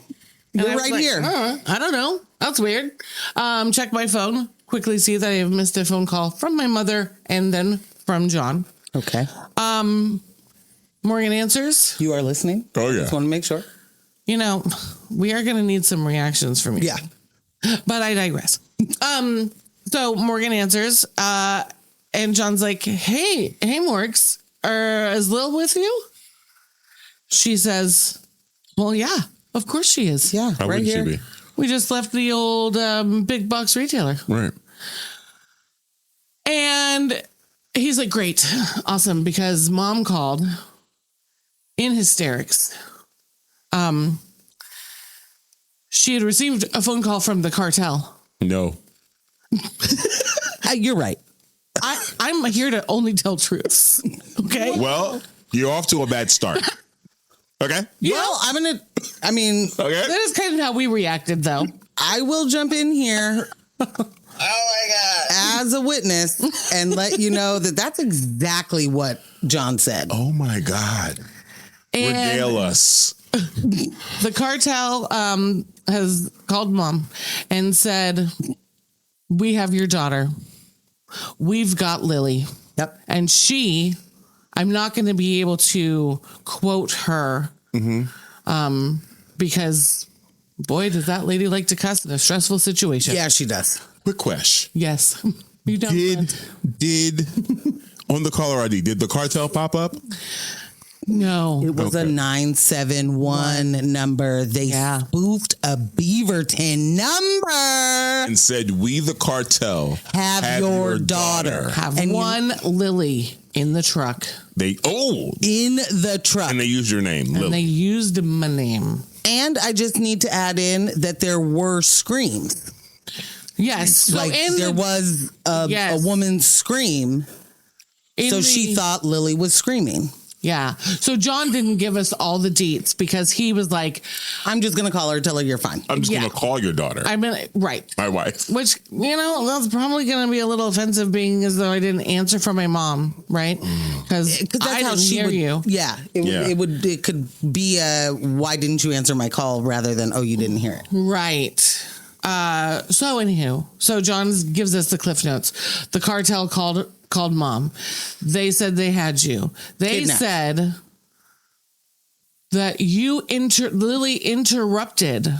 You're right here. I don't know. That's weird. Check my phone. Quickly see that I have missed a phone call from my mother and then from John. Okay. Morgan answers. You are listening? Oh, yeah. Just want to make sure. We are going to need some reactions from you. Yeah. But I digress. So Morgan answers, and John's like, hey, Morgs, is Lil with you? She says, well, yeah, of course she is. Yeah. How would she be? We just left the old big box retailer. Right. And he's like, great, awesome, because mom called in hysterics. She had received a phone call from the cartel. No. You're right. I'm here to only tell truths. Okay. Well, you're off to a bad start. Okay. Well, Okay. That is kind of how we reacted, though. I will jump in here. Oh my God. As a witness and let you know that that's exactly what John said. Oh my God. And regale us. The cartel has called mom and said, we have your daughter. We've got Lily. Yep. And I'm not going to be able to quote her because, boy, does that lady like to cuss in a stressful situation. Yeah, she does. Quick question. Yes. You don't. Did on the caller ID, did the cartel pop up? No. It was a 971 number. They spoofed a Beaverton number And said, "We the cartel have your daughter. Have And one Lily in the truck. in the truck. and they used your name, And Lily. they used my name. And I just need to add in that there were screams. Yes. So Like there was a woman's scream. So she thought Lily was screaming. Yeah. So John didn't give us all the deets because he was like, I'm just going to call her, tell her you're fine. I'm just going to call your daughter. I mean, right. My wife. Which, that's probably going to be a little offensive being as though I didn't answer for my mom, right? Because that's I how didn't she hear would, you. Yeah. It could be a, why didn't you answer my call rather than, oh, you didn't hear it. Right. So anywho, John gives us the cliff notes. The cartel called mom. They said they had you. They Kidnapped. said that you Lily interrupted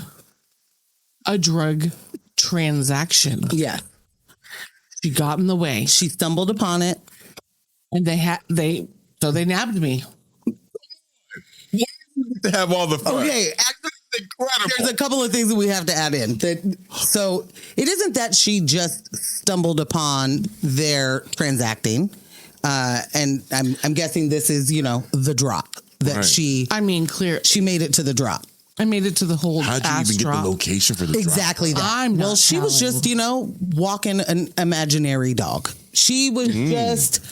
a drug transaction. Yeah. She got in the way. She stumbled upon it. And they nabbed me. To have all the fun. Okay. Incredible. There's a couple of things that we have to add in. So it isn't that she just stumbled upon their transacting. And I'm guessing this is, the drop that clear. she made it to the drop. I made it to the whole How'd you even get the location for the Exactly drop? that. She was just, walking an imaginary dog. She was just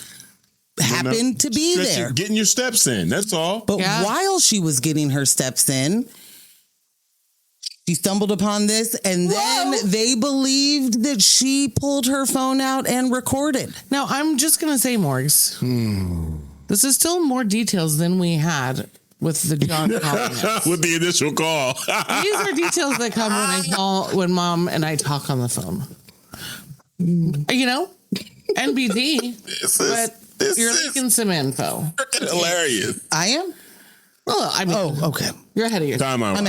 happened to be there. Getting your steps in. That's all. But while she was getting her steps in, she stumbled upon this, and then they believed that she pulled her phone out and recorded. Now, I'm just going to say, Morgs, this is still more details than we had with the John call. With the initial call. These are details that come when mom and I talk on the phone. NBD, but you're leaking some info. Hilarious. I am? Well, I mean, okay. You're ahead of yourself. Time out. I'm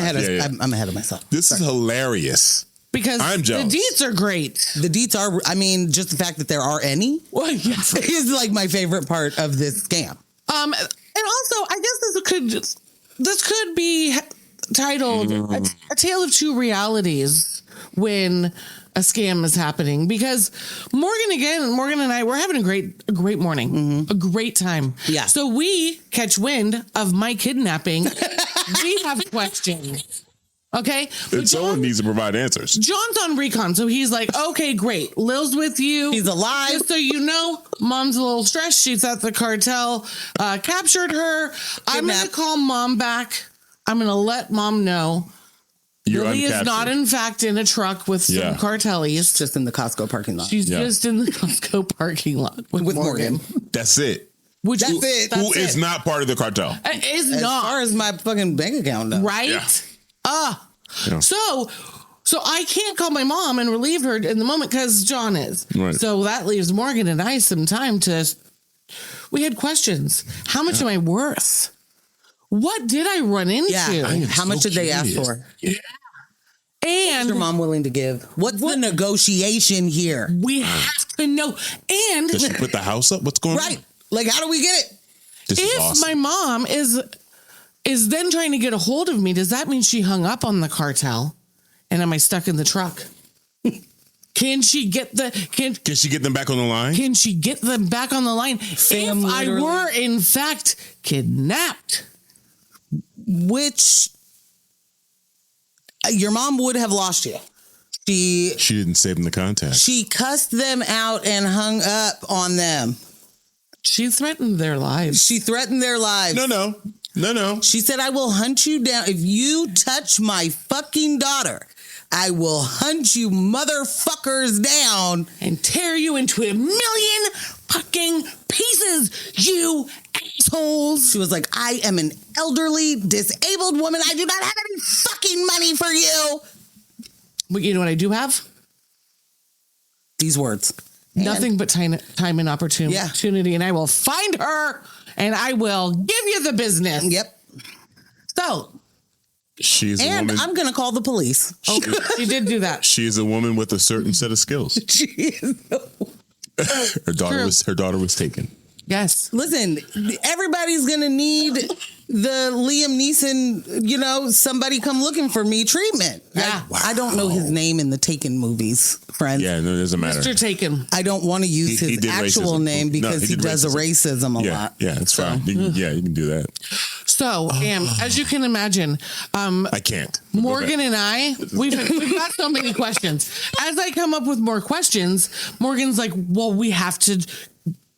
ahead of myself. This is hilarious. Because I'm jealous. the deets are great. The deets are, just the fact that there are any is like my favorite part of this scam. And also, I guess this could be titled a Tale of Two Realities when a scam is happening, because Morgan and I, we're having a great morning, a great time. Yeah. So we catch wind of my kidnapping. We have questions. Okay. And someone needs to provide answers. John's on recon. So he's like, okay, great. Lil's with you. He's alive. Just so you know, mom's a little stressed. She thought the cartel captured her. I'm going to call mom back. I'm going to let mom know. Lily is not, in fact, in a truck with some cartelies. Just in the Costco parking lot. She's just in the Costco parking lot with Morgan. That's it. That's it. Who is not part of the cartel. Is as not. far as my fucking bank account though. Right? Yeah. So I can't call my mom and relieve her in the moment because John is. Right. So that leaves Morgan and I some time we had questions. How much am I worth? What did I run into? Yeah. How much did they ask for? Yeah. And what's your mom willing to give? What's the negotiation here? We have to know. And does she put the house up? What's going on? Right. Like, how do we get it? This is if awesome. my mom is then trying to get a hold of me, does that mean she hung up on the cartel? And am I stuck in the truck? Can she get can she get them back on the line? Can she get them back on the line if I were in fact kidnapped? Which your mom would have lost you. She didn't save them the contact. She cussed them out and hung up on them. She threatened their lives. No. She said, I will hunt you down. If you touch my fucking daughter, I will hunt you motherfuckers down and tear you into a million fucking pieces, you assholes. She was like, I am an elderly, disabled woman. I do not have any fucking money for you. But you know what I do have? These words. Nothing but time and opportunity. And I will find her and I will give you the business. Yep. So. She's a woman. I'm going to call the police. Oh, she did do that. She is a woman with a certain set of skills. She is. Her daughter was taken. Yes. Listen, everybody's going to need the Liam Neeson, somebody come looking for me treatment. Yeah. I don't know his name in the Taken movies, friends. Yeah, no, it doesn't matter. Mr. Taken. I don't want to use He his did actual racism. name because he did does a racism a lot. Yeah, it's fine. You can do that. So, as you can imagine, I can't. Morgan and I, we've got so many questions. As I come up with more questions, Morgan's like, well, we have to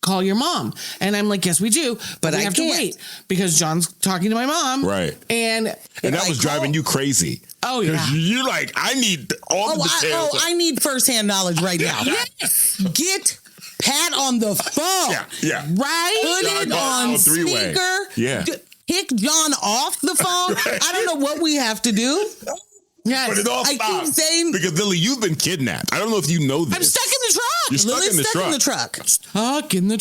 call your mom. And I'm like, yes, we do. But we have to wait because John's talking to my mom. Right. And that was driving you crazy. Oh, yeah. You're like, I need all the details. I need firsthand knowledge right now. Yes. Get Pat on the phone. Yeah. Right? Put it on three-way. speaker. Yeah. Kick John off the phone. Right. I don't know what we have to do. Yes. But it all I stops. keep saying, because Lily, you've been kidnapped. I don't know if you know this. I'm stuck in the truck. You're stuck Lily's in the stuck truck. in the truck. Stuck in the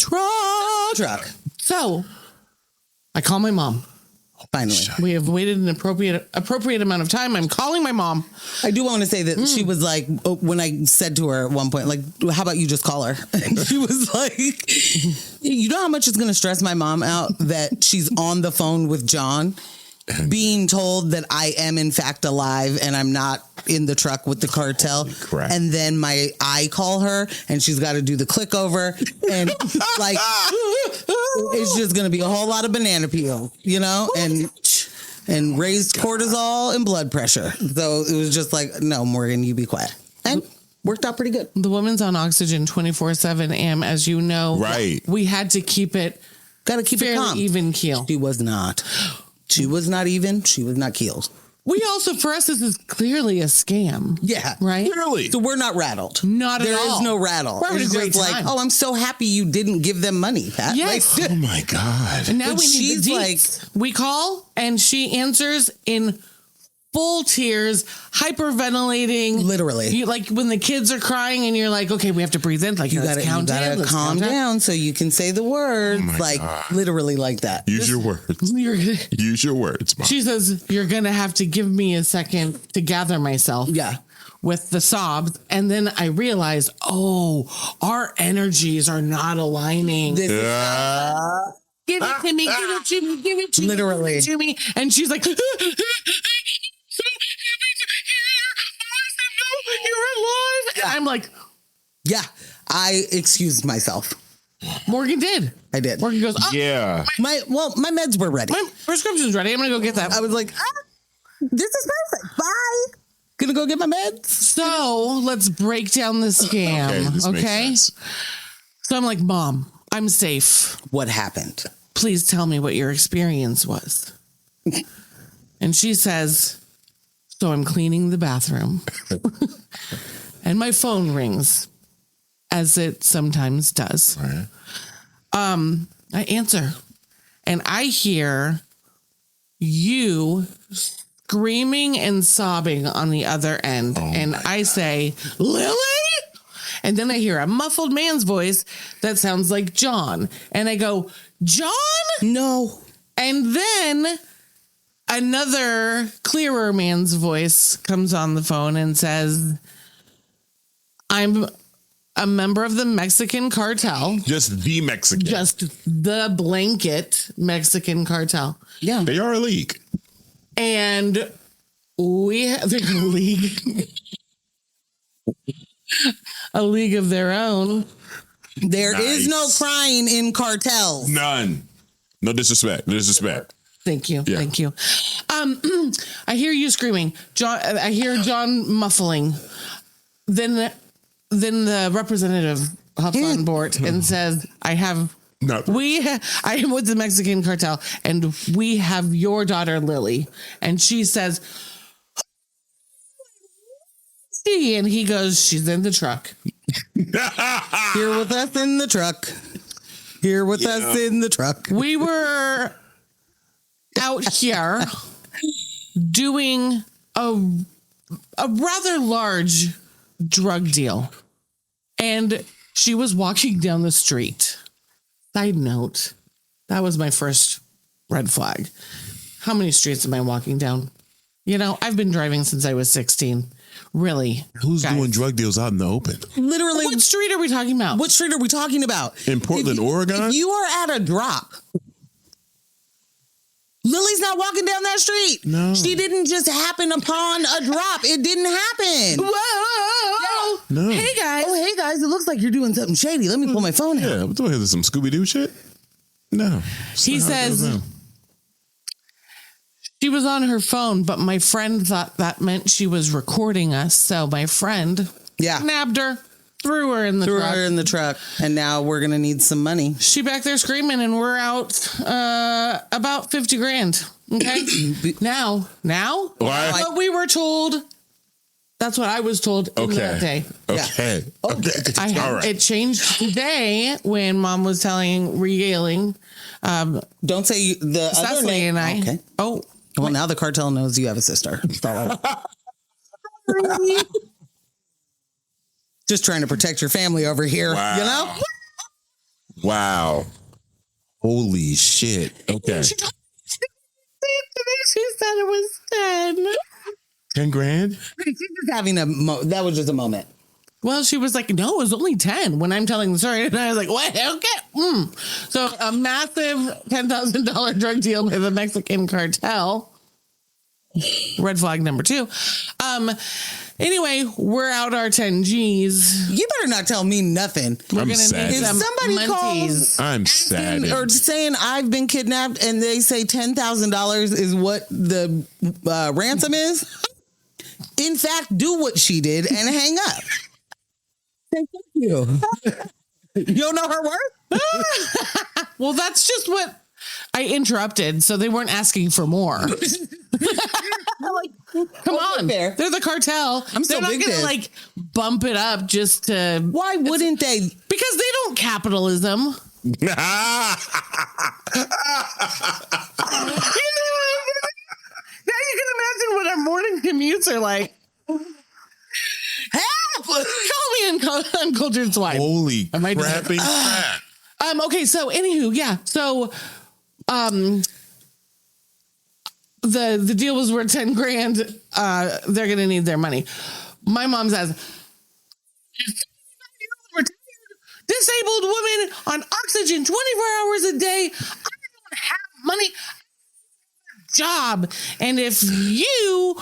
truck. So I call my mom. Finally. We have waited an appropriate amount of time. I'm calling my mom. I do want to say that she was like, when I said to her at one point, like, how about you just call her? And she was like, you know how much it's going to stress my mom out that she's on the phone with John, being told that I am in fact alive and I'm not in the truck with the cartel. Crap. And then I call her and she's got to do the click over and like, it's just going to be a whole lot of banana peel, and raised cortisol and blood pressure. So it was just like, no, Morgan, you be quiet. And worked out pretty good. The woman's on oxygen 24/7, and as you know, right, we had to keep it fairly calm. Even keel. She was not. She was not even. She was not keeled. We also, for us, this is clearly a scam. Yeah. Right? Clearly. So we're not rattled. Not at all. There is no rattle. We're having It's a great just time. like, I'm so happy you didn't give them money, Pat. Yes. Like, Oh my God. And now But we need she's the like- deets. We call and she answers in full tears, hyperventilating. Literally. You, like when the kids are crying and you're like, okay, we have to breathe in. Like, you let's gotta let's calm count down so you can say the words. my like God. literally like that. Use your words. Use your words, Mom. She says, you're going to have to give me a second to gather myself. Yeah. With the sobs. And then I realized, our energies are not aligning. This Give it to me, give it to me, give it to me. Literally. Give it to me. And she's like, so happy to hear. I know you're alive. And I'm like, yeah. I excused myself. Morgan did. I did. Morgan goes, Yeah. My meds were ready. my prescription's ready. I'm going to go get that. I was like, this is perfect. Bye. Gonna go get my meds. So let's break down the scam. This makes Okay. sense. So I'm like, Mom, I'm safe. What happened? Please tell me what your experience was. And she says, so I'm cleaning the bathroom. And my phone rings, as it sometimes does. Right. I answer, and I hear you screaming and sobbing on the other end. And I say, Lily? And then I hear a muffled man's voice that sounds like John. And I go, John? No. And then another clearer man's voice comes on the phone and says, I'm a member of the Mexican cartel. Just the Mexican. Just the blanket Mexican cartel. Yeah. They are a league. And they're a league. A league of their own. There is no Nice. crying in cartels. None. No disrespect. No disrespect. Thank you. Yeah. Thank you. I hear you screaming. John, I hear John muffling. Then the representative hops on board and says, I am with the Mexican cartel and we have your daughter, Lily. And she says, and he goes, she's in the truck. Here with us in the truck. Here with us in the truck. We were out here doing a rather large drug deal. And she was walking down the street. Side note, that was my first red flag. How many streets am I walking down? I've been driving since I was 16. Really. Who's guys. doing drug deals out in the open? Literally, What street are we talking about? what street are we talking about? In Portland, Oregon? If you are at a drop, Lily's not walking down that street. No. She didn't just happen upon a drop. It didn't happen. Whoa. No. Hey, guys. Oh, hey guys, it looks like you're doing something shady. Let me pull my phone out. Yeah, what the hell is this, some Scooby-Doo shit? No. He says she was on her phone, but my friend thought that meant she was recording us. So my friend nabbed her, threw her in the truck. Threw her in the truck, and now we're gonna need some money. She back there screaming, and we're out about 50 grand. Okay. now, Why? what we were told. That's what I was told in that day. Okay. Yeah. Okay. All right. It changed today when Mom was regaling. Don't say the other Cecily name. and I. Okay. Oh, Well, now the cartel knows you have a sister. Just trying to protect your family over here. Wow. You know? Wow. Holy shit. Okay. she said it was 10. 10 grand? She's just having that was just a moment. Well, she was like, no, it was only 10 when I'm telling the story. And I was like, what? Okay. So a massive $10,000 drug deal with the Mexican cartel. Red flag number 2. Anyway, we're out our 10 G's. You better not tell me nothing. We're I'm going to sad. need If some somebody calls I'm sad. or saying I've been kidnapped and they say $10,000 is what the ransom is, in fact, do what she did and hang up. Say thank you. You don't know her worth? Well, that's just what I interrupted. So they weren't asking for more. Come on. Fair. They're the cartel. I'm so They're not big going to this. like bump it up just to. Why wouldn't they? Because they don't capitalism. Now you can imagine what our morning commutes are like. Help! Call me uncultured swine. Holy Am I doing- crapping crap. Okay, so anywho, yeah. So the deal was worth 10 grand. They're gonna need their money. My mom says, disabled woman on oxygen 24 hours a day. I don't have money. Job. And if you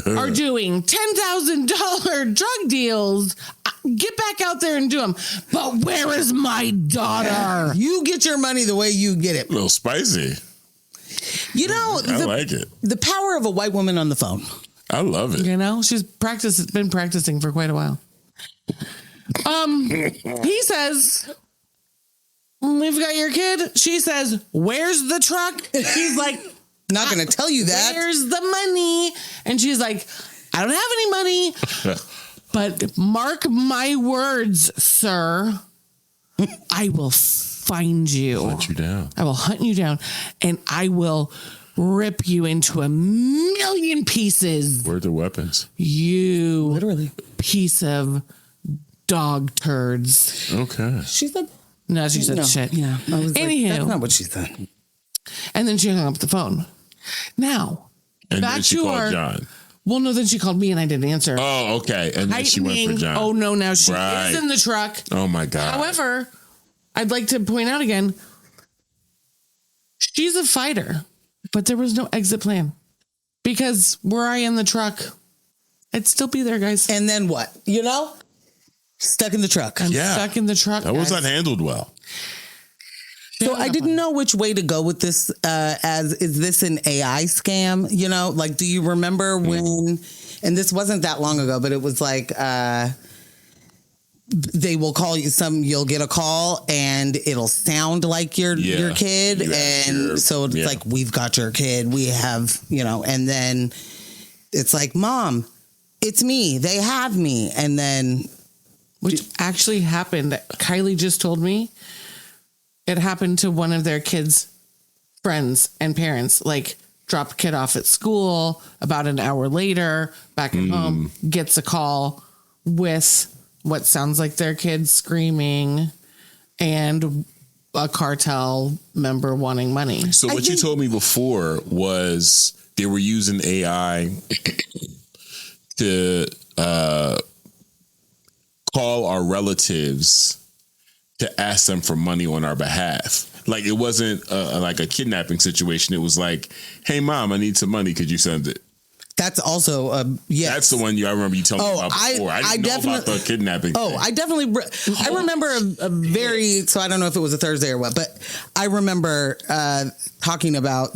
are doing $10,000 drug deals, get back out there and do them. But where is my daughter? You get your money the way you get it. A little spicy. You know, I like it. the power of a white woman on the phone. I love it. You know, she's been practicing for quite a while. He says, we've got your kid. She says, where's the truck? He's like, Not going to tell you that. where's the money? And she's like, I don't have any money. But mark my words, sir. I will find you. Hunt you down. I will hunt you down and I will rip you into a million pieces. Where are the weapons? You Literally. piece of dog turds. Okay. She said, No, she said no. shit. Yeah. I was like, Anywho. that's not what she said. And then she hung up the phone. Now, And back then she to called our. John. Well, no, then she called me and I didn't answer. Oh, okay. And then she went for Heightening. John. Oh, no, now she Right. is in the truck. Oh, my God. However, I'd like to point out again, she's a fighter, but there was no exit plan. Because were I in the truck, I'd still be there, guys. And then what? You know? Stuck in the truck. I'm Yeah. stuck in the truck. That was guys. not handled well. So I didn't know which way to go with this. Is this an AI scam? You know, like, do you remember when? And this wasn't that long ago, but it was like they will call you. You'll get a call and it'll sound like your kid, so it's like, we've got your kid. We have, and then it's like, Mom, it's me. They have me, and then. Which actually happened. Kylie just told me it happened to one of their kids' friends and parents. Like, drop a kid off at school, about an hour later, back at home, gets a call with what sounds like their kid screaming and a cartel member wanting money. So what you told me before was they were using AI to call our relatives to ask them for money on our behalf. Like it wasn't like a kidnapping situation. It was like, hey mom, I need some money. Could you send it? That's also yes. That's the one I remember you telling me about before. I didn't know about the kidnapping. Oh, thing. I remember a very, so I don't know if it was a Thursday or what, but I remember talking about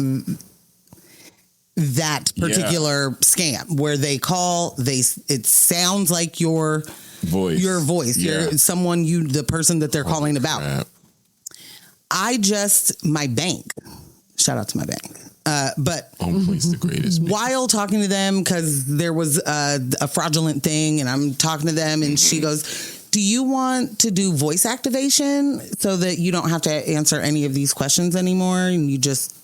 that particular scam where they call, it sounds like your voice, someone the person that they're calling about. Crap. My bank, shout out to my bank. But Home Place the greatest. While talking to them, because there was a fraudulent thing, and I'm talking to them, and she goes, do you want to do voice activation so that you don't have to answer any of these questions anymore and you just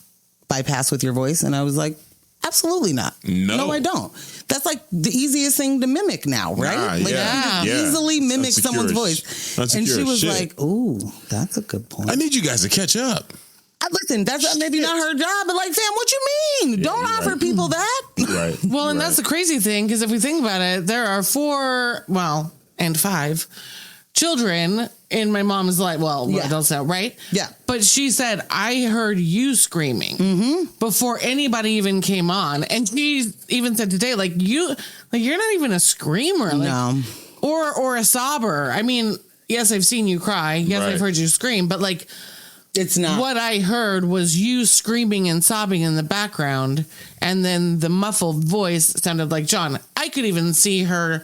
bypass with your voice? And I was like, absolutely not. No, I don't. That's like the easiest thing to mimic now, right? You can easily mimic someone's voice. And she was like, ooh, that's a good point. I need you guys to catch up. Listen, that's maybe not her job, but like, fam, what you mean? Yeah, don't offer people that. Right. Well, and that's the crazy thing, because if we think about it, there are 4, and 5 children in my mom's life. Well, adults now, right? Yeah. But she said, I heard you screaming before anybody even came on. And she even said today, you're not even a screamer. No. Or a sobber. I mean, yes, I've seen you cry. Yes, I've heard you scream. But it's not. What I heard was you screaming and sobbing in the background, and then the muffled voice sounded like John. I could even see her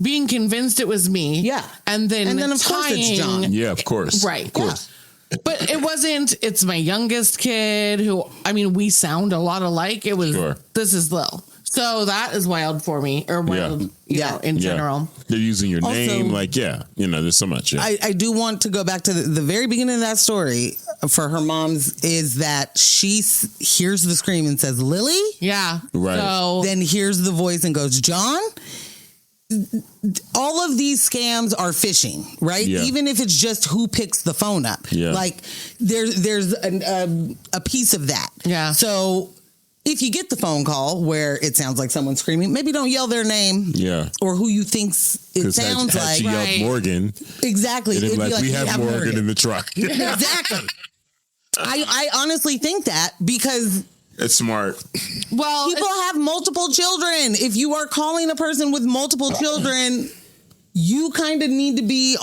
being convinced it was me. Yeah. And then of course it's John. Yeah, of course. Right. Of course. Yeah. But it wasn't, it's my youngest kid who, we sound a lot alike. It was, This is Lil. So that is wild for me, or wild, in general. They're using your name, there's so much. Yeah. I do want to go back to the very beginning of that story for her mom's, is that she hears the scream and says, Lily? Yeah. Right. So then hears the voice and goes, John? All of these scams are phishing, right? Yeah. Even if it's just who picks the phone up. Yeah. There's a piece of that. Yeah. So if you get the phone call where it sounds like someone screaming, maybe don't yell their name. Yeah. Or who you think it sounds like. She yelled Morgan. Exactly. It'd be like, we have Morgan in the truck. Exactly. I honestly think that because it's smart. Well, people have multiple children. If you are calling a person with multiple children, you kind of need to be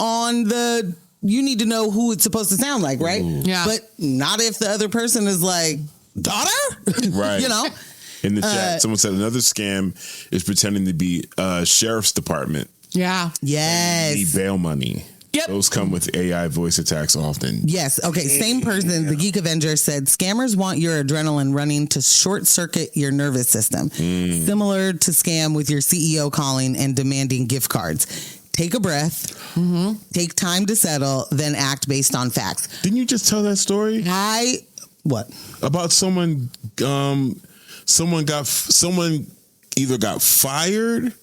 you need to know who it's supposed to sound like, right? Ooh. Yeah. But not if the other person is like, daughter? Right. In the chat, someone said another scam is pretending to be a sheriff's department. Yeah. Yes. Need bail money. Yep. Those come with AI voice attacks often. Yes. Okay. Same person, the Geek Avenger, said scammers want your adrenaline running to short circuit your nervous system. Similar to scam with your CEO calling and demanding gift cards. Take a breath, take time to settle, then act based on facts. Didn't you just tell that story? What? About someone either got fired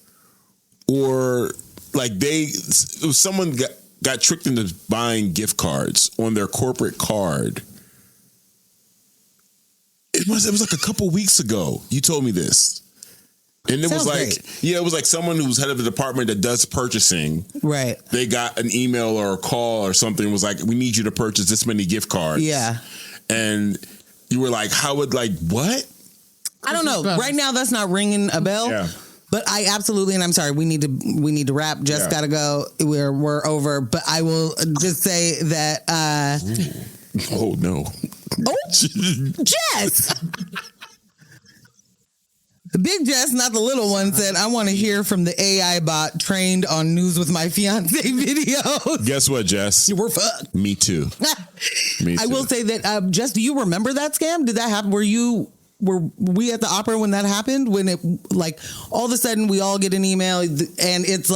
or someone got tricked into buying gift cards on their corporate card. It was like a couple weeks ago. You told me this. And it was it was like someone who's head of the department that does purchasing. Right. They got an email or a call or something. It was like, we need you to purchase this many gift cards. Yeah. And you were like, what? I don't know. Right now, that's not ringing a bell. Yeah. But I absolutely, and I'm sorry, we need to wrap. Jess gotta go. We're over. But I will just say that. Oh no! Oh, Jess. Big Jess, not the little one, said, I want to hear from the AI bot trained on News with My Fiance videos. Guess what, Jess? We're fucked. Me too. Me too. I will say that, Jess, do you remember that scam? Did that happen? Were we at the opera when that happened? When it, all of a sudden we all get an email and it's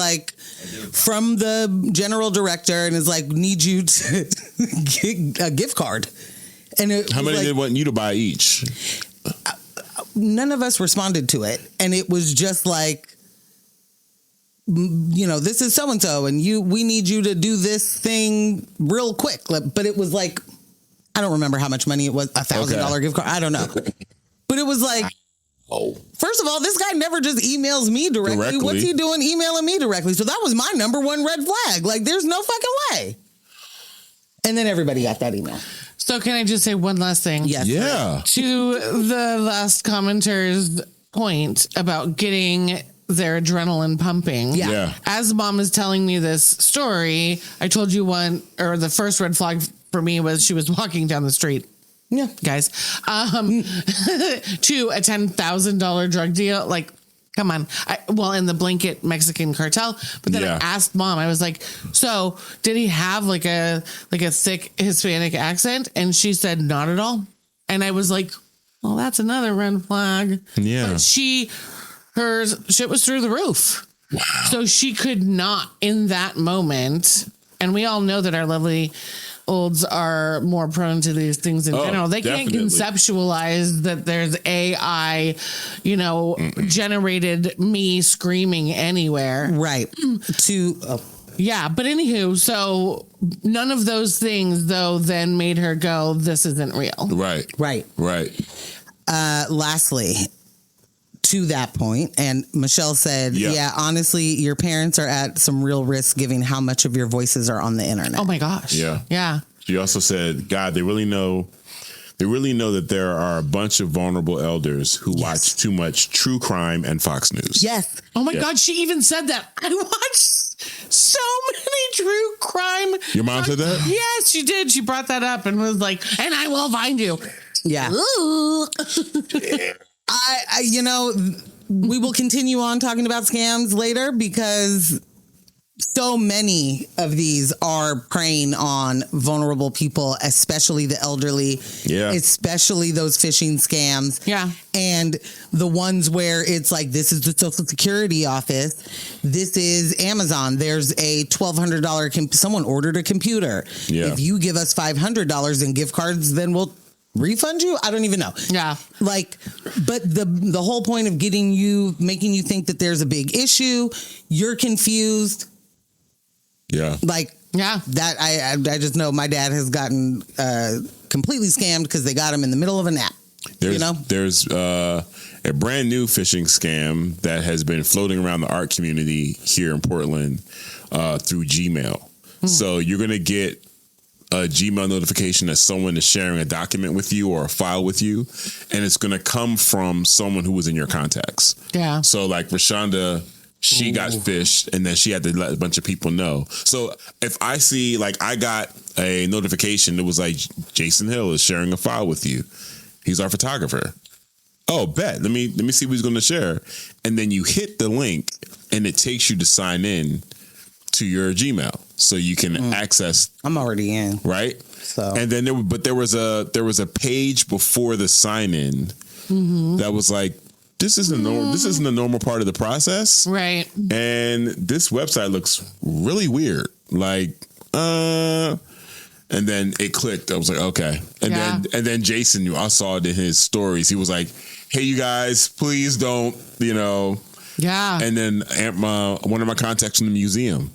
from the general director and it's need you to get a gift card. And how many did want you to buy each? None of us responded to it. And it was just this is so-and-so and we need you to do this thing real quick. But it was I don't remember how much money it was, $1,000 gift card. I don't know. But it was Oh. First of all, this guy never just emails me directly. What's he doing emailing me directly? So that was my number one red flag. Like, there's no fucking way. And then everybody got that email. So can I just say one last thing? Yes. Yeah. To the last commenter's point about getting their adrenaline pumping. Yeah. As Mom is telling me this story, I told you the first red flag for me was she was walking down the street. Yeah. Guys, to a $10,000 drug deal. Like, come on. In the blanket Mexican cartel. But then I asked Mom, I was like, so did he have like a thick Hispanic accent? And she said, not at all. And I was like, well, that's another red flag. Yeah. But her shit was through the roof. Wow. So she could not in that moment. And we all know that our lovely olds are more prone to these things in general. They can't conceptualize that there's AI, generated me screaming anywhere. Right. Yeah, but anywho, so none of those things though then made her go, this isn't real. Right. Lastly, to that point, and Michelle said, yeah, honestly, your parents are at some real risk given how much of your voices are on the internet. Oh my gosh. Yeah. She also said, God, they really know that there are a bunch of vulnerable elders who watch too much true crime and Fox News. Yes. Oh my God, she even said that. I watched so many true crime. Your mom said that? Yes, she did. She brought that up and was like, and I will find you. Yeah. We will continue on talking about scams later because so many of these are preying on vulnerable people, especially the elderly, especially those phishing scams. Yeah. And the ones where it's like, this is the Social Security office. This is Amazon. There's a $1,200. Someone ordered a computer. Yeah. If you give us $500 in gift cards, then we'll refund you. I don't even know. Yeah. But the whole point of making you think that there's a big issue, you're confused. Yeah. That I just know my dad has gotten completely scammed because they got him in the middle of a nap. There's a brand new phishing scam that has been floating around the art community here in Portland through Gmail. So you're going to get a Gmail notification that someone is sharing a document with you or a file with you, and it's going to come from someone who was in your contacts. Yeah. So like Rashonda, she got phished, and then she had to let a bunch of people know. So if I see, I got a notification that was like, Jason Hill is sharing a file with you. He's our photographer. Oh, bet. Let me see what he's going to share. And then you hit the link, and it takes you to sign in to your Gmail, so you can access. I'm already in, right? So, and then there was a page before the sign in that was like, this isn't a normal part of the process, right? And this website looks really weird, and then it clicked. I was like, okay, and then Jason, I saw it in his stories. He was like, hey, you guys, please don't, Yeah. And then one of my contacts in the museum,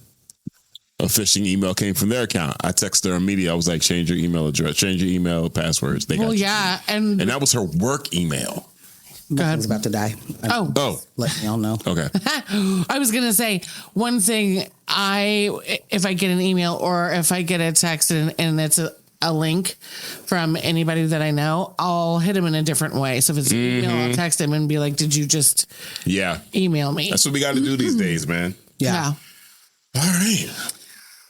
a phishing email came from their account. I texted her immediately. I was like, change your email address, change your email passwords. And that was her work email. I was about to die. Let y'all know. Okay. I was going to say one thing. If I get an email or if I get a text and it's a link from anybody that I know, I'll hit him in a different way. So if it's an email, I'll text him and be like, did you just email me? That's what we got to do these days, man. Yeah. All right.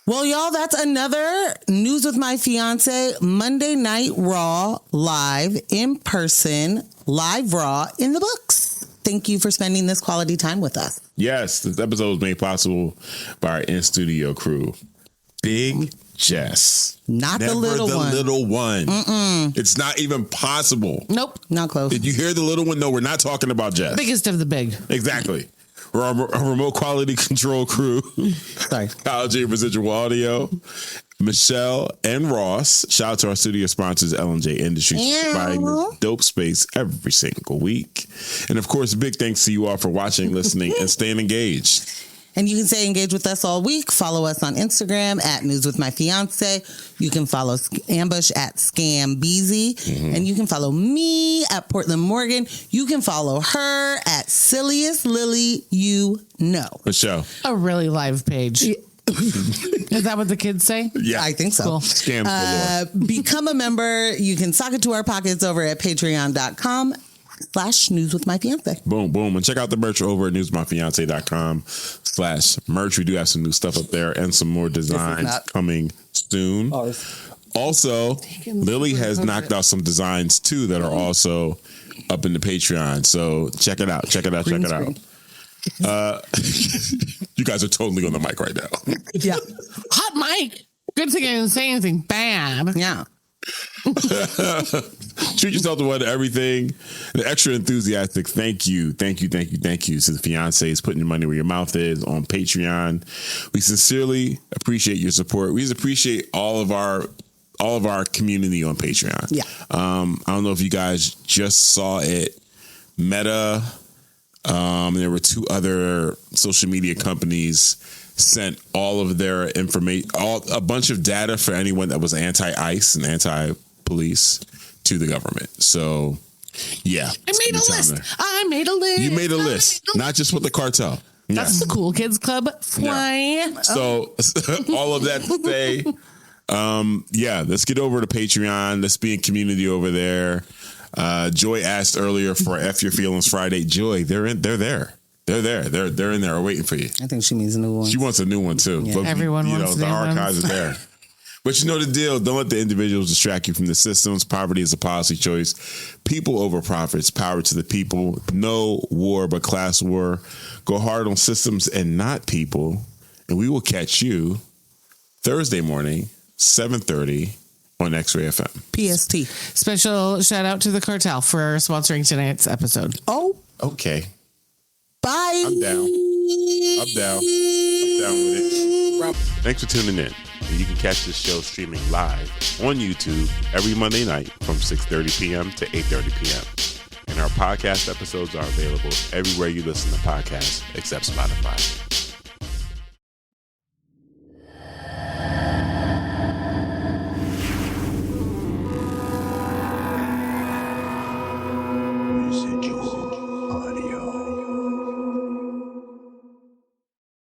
Well, y'all, that's another News with My Fiance Monday Night Raw live in person, live Raw in the books. Thank you for spending this quality time with us. Yes, this episode was made possible by our in-studio crew. Big Jess. Not the little one. The little one. It's not even possible. Nope. Not close. Did you hear the little one? No, we're not talking about Jess. Biggest of the big. Exactly. We're a remote quality control crew. Sorry. L&J Residual Audio. Michelle and Ross. Shout out to our studio sponsors, L&J Industries, providing this dope space every single week. And of course, big thanks to you all for watching, listening, and staying engaged. And you can stay engaged with us all week. Follow us on Instagram at News with My Fiance. You can follow Ambush at Scambeezy. And you can follow me at Portland Morgan. You can follow her at Silliest Lily You Know. For sure. A really live page. Is that what the kids say? Yeah, I think so. Cool. Scam galore. Become a member. You can sock it to our pockets over at patreon.com/News with My Fiance. Boom, boom. And check out the merch over at newsmyfiance.com/merch. We do have some new stuff up there and some more designs coming soon. Also, Lily has knocked out some designs too that are also up in the Patreon. So check it out. Check it out. Green check it out. You guys are totally on the mic right now. Yeah. Hot mic. Good thing I didn't say anything bad. Yeah. Treat yourself to one everything. The extra enthusiastic thank you to the fiancés putting your money where your mouth is on Patreon. We sincerely appreciate your support. We just appreciate all of our community on Patreon. Yeah. I don't know if you guys just saw it. Meta, there were 2 other social media companies sent all of their information, a bunch of data for anyone that was anti-ICE and anti-police to the government. So, yeah. I made a list. You made a list, not just with the cartel. That's the Cool Kids Club. Fly. Yeah. So, all of that to say, let's get over to Patreon. Let's be in community over there. Joy asked earlier for F Your Feelings Friday. Joy, they're there. They're in there waiting for you. I think she means a new one. She wants a new one too. Yeah. But Everyone wants the new archives ones. are there. But you know the deal. Don't let the individuals distract you from the systems. Poverty is a policy choice. People over profits. Power to the people. No war but class war. Go hard on systems and not people. And we will catch you Thursday morning, 7:30 on X-Ray FM. PST. Special shout out to the cartel for sponsoring tonight's episode. Oh, Okay. bye. I'm down with it. Thanks for tuning in. And you can catch this show streaming live on YouTube every Monday night from 6:30 p.m. to 8:30 p.m. And our podcast episodes are available everywhere you listen to podcasts except Spotify.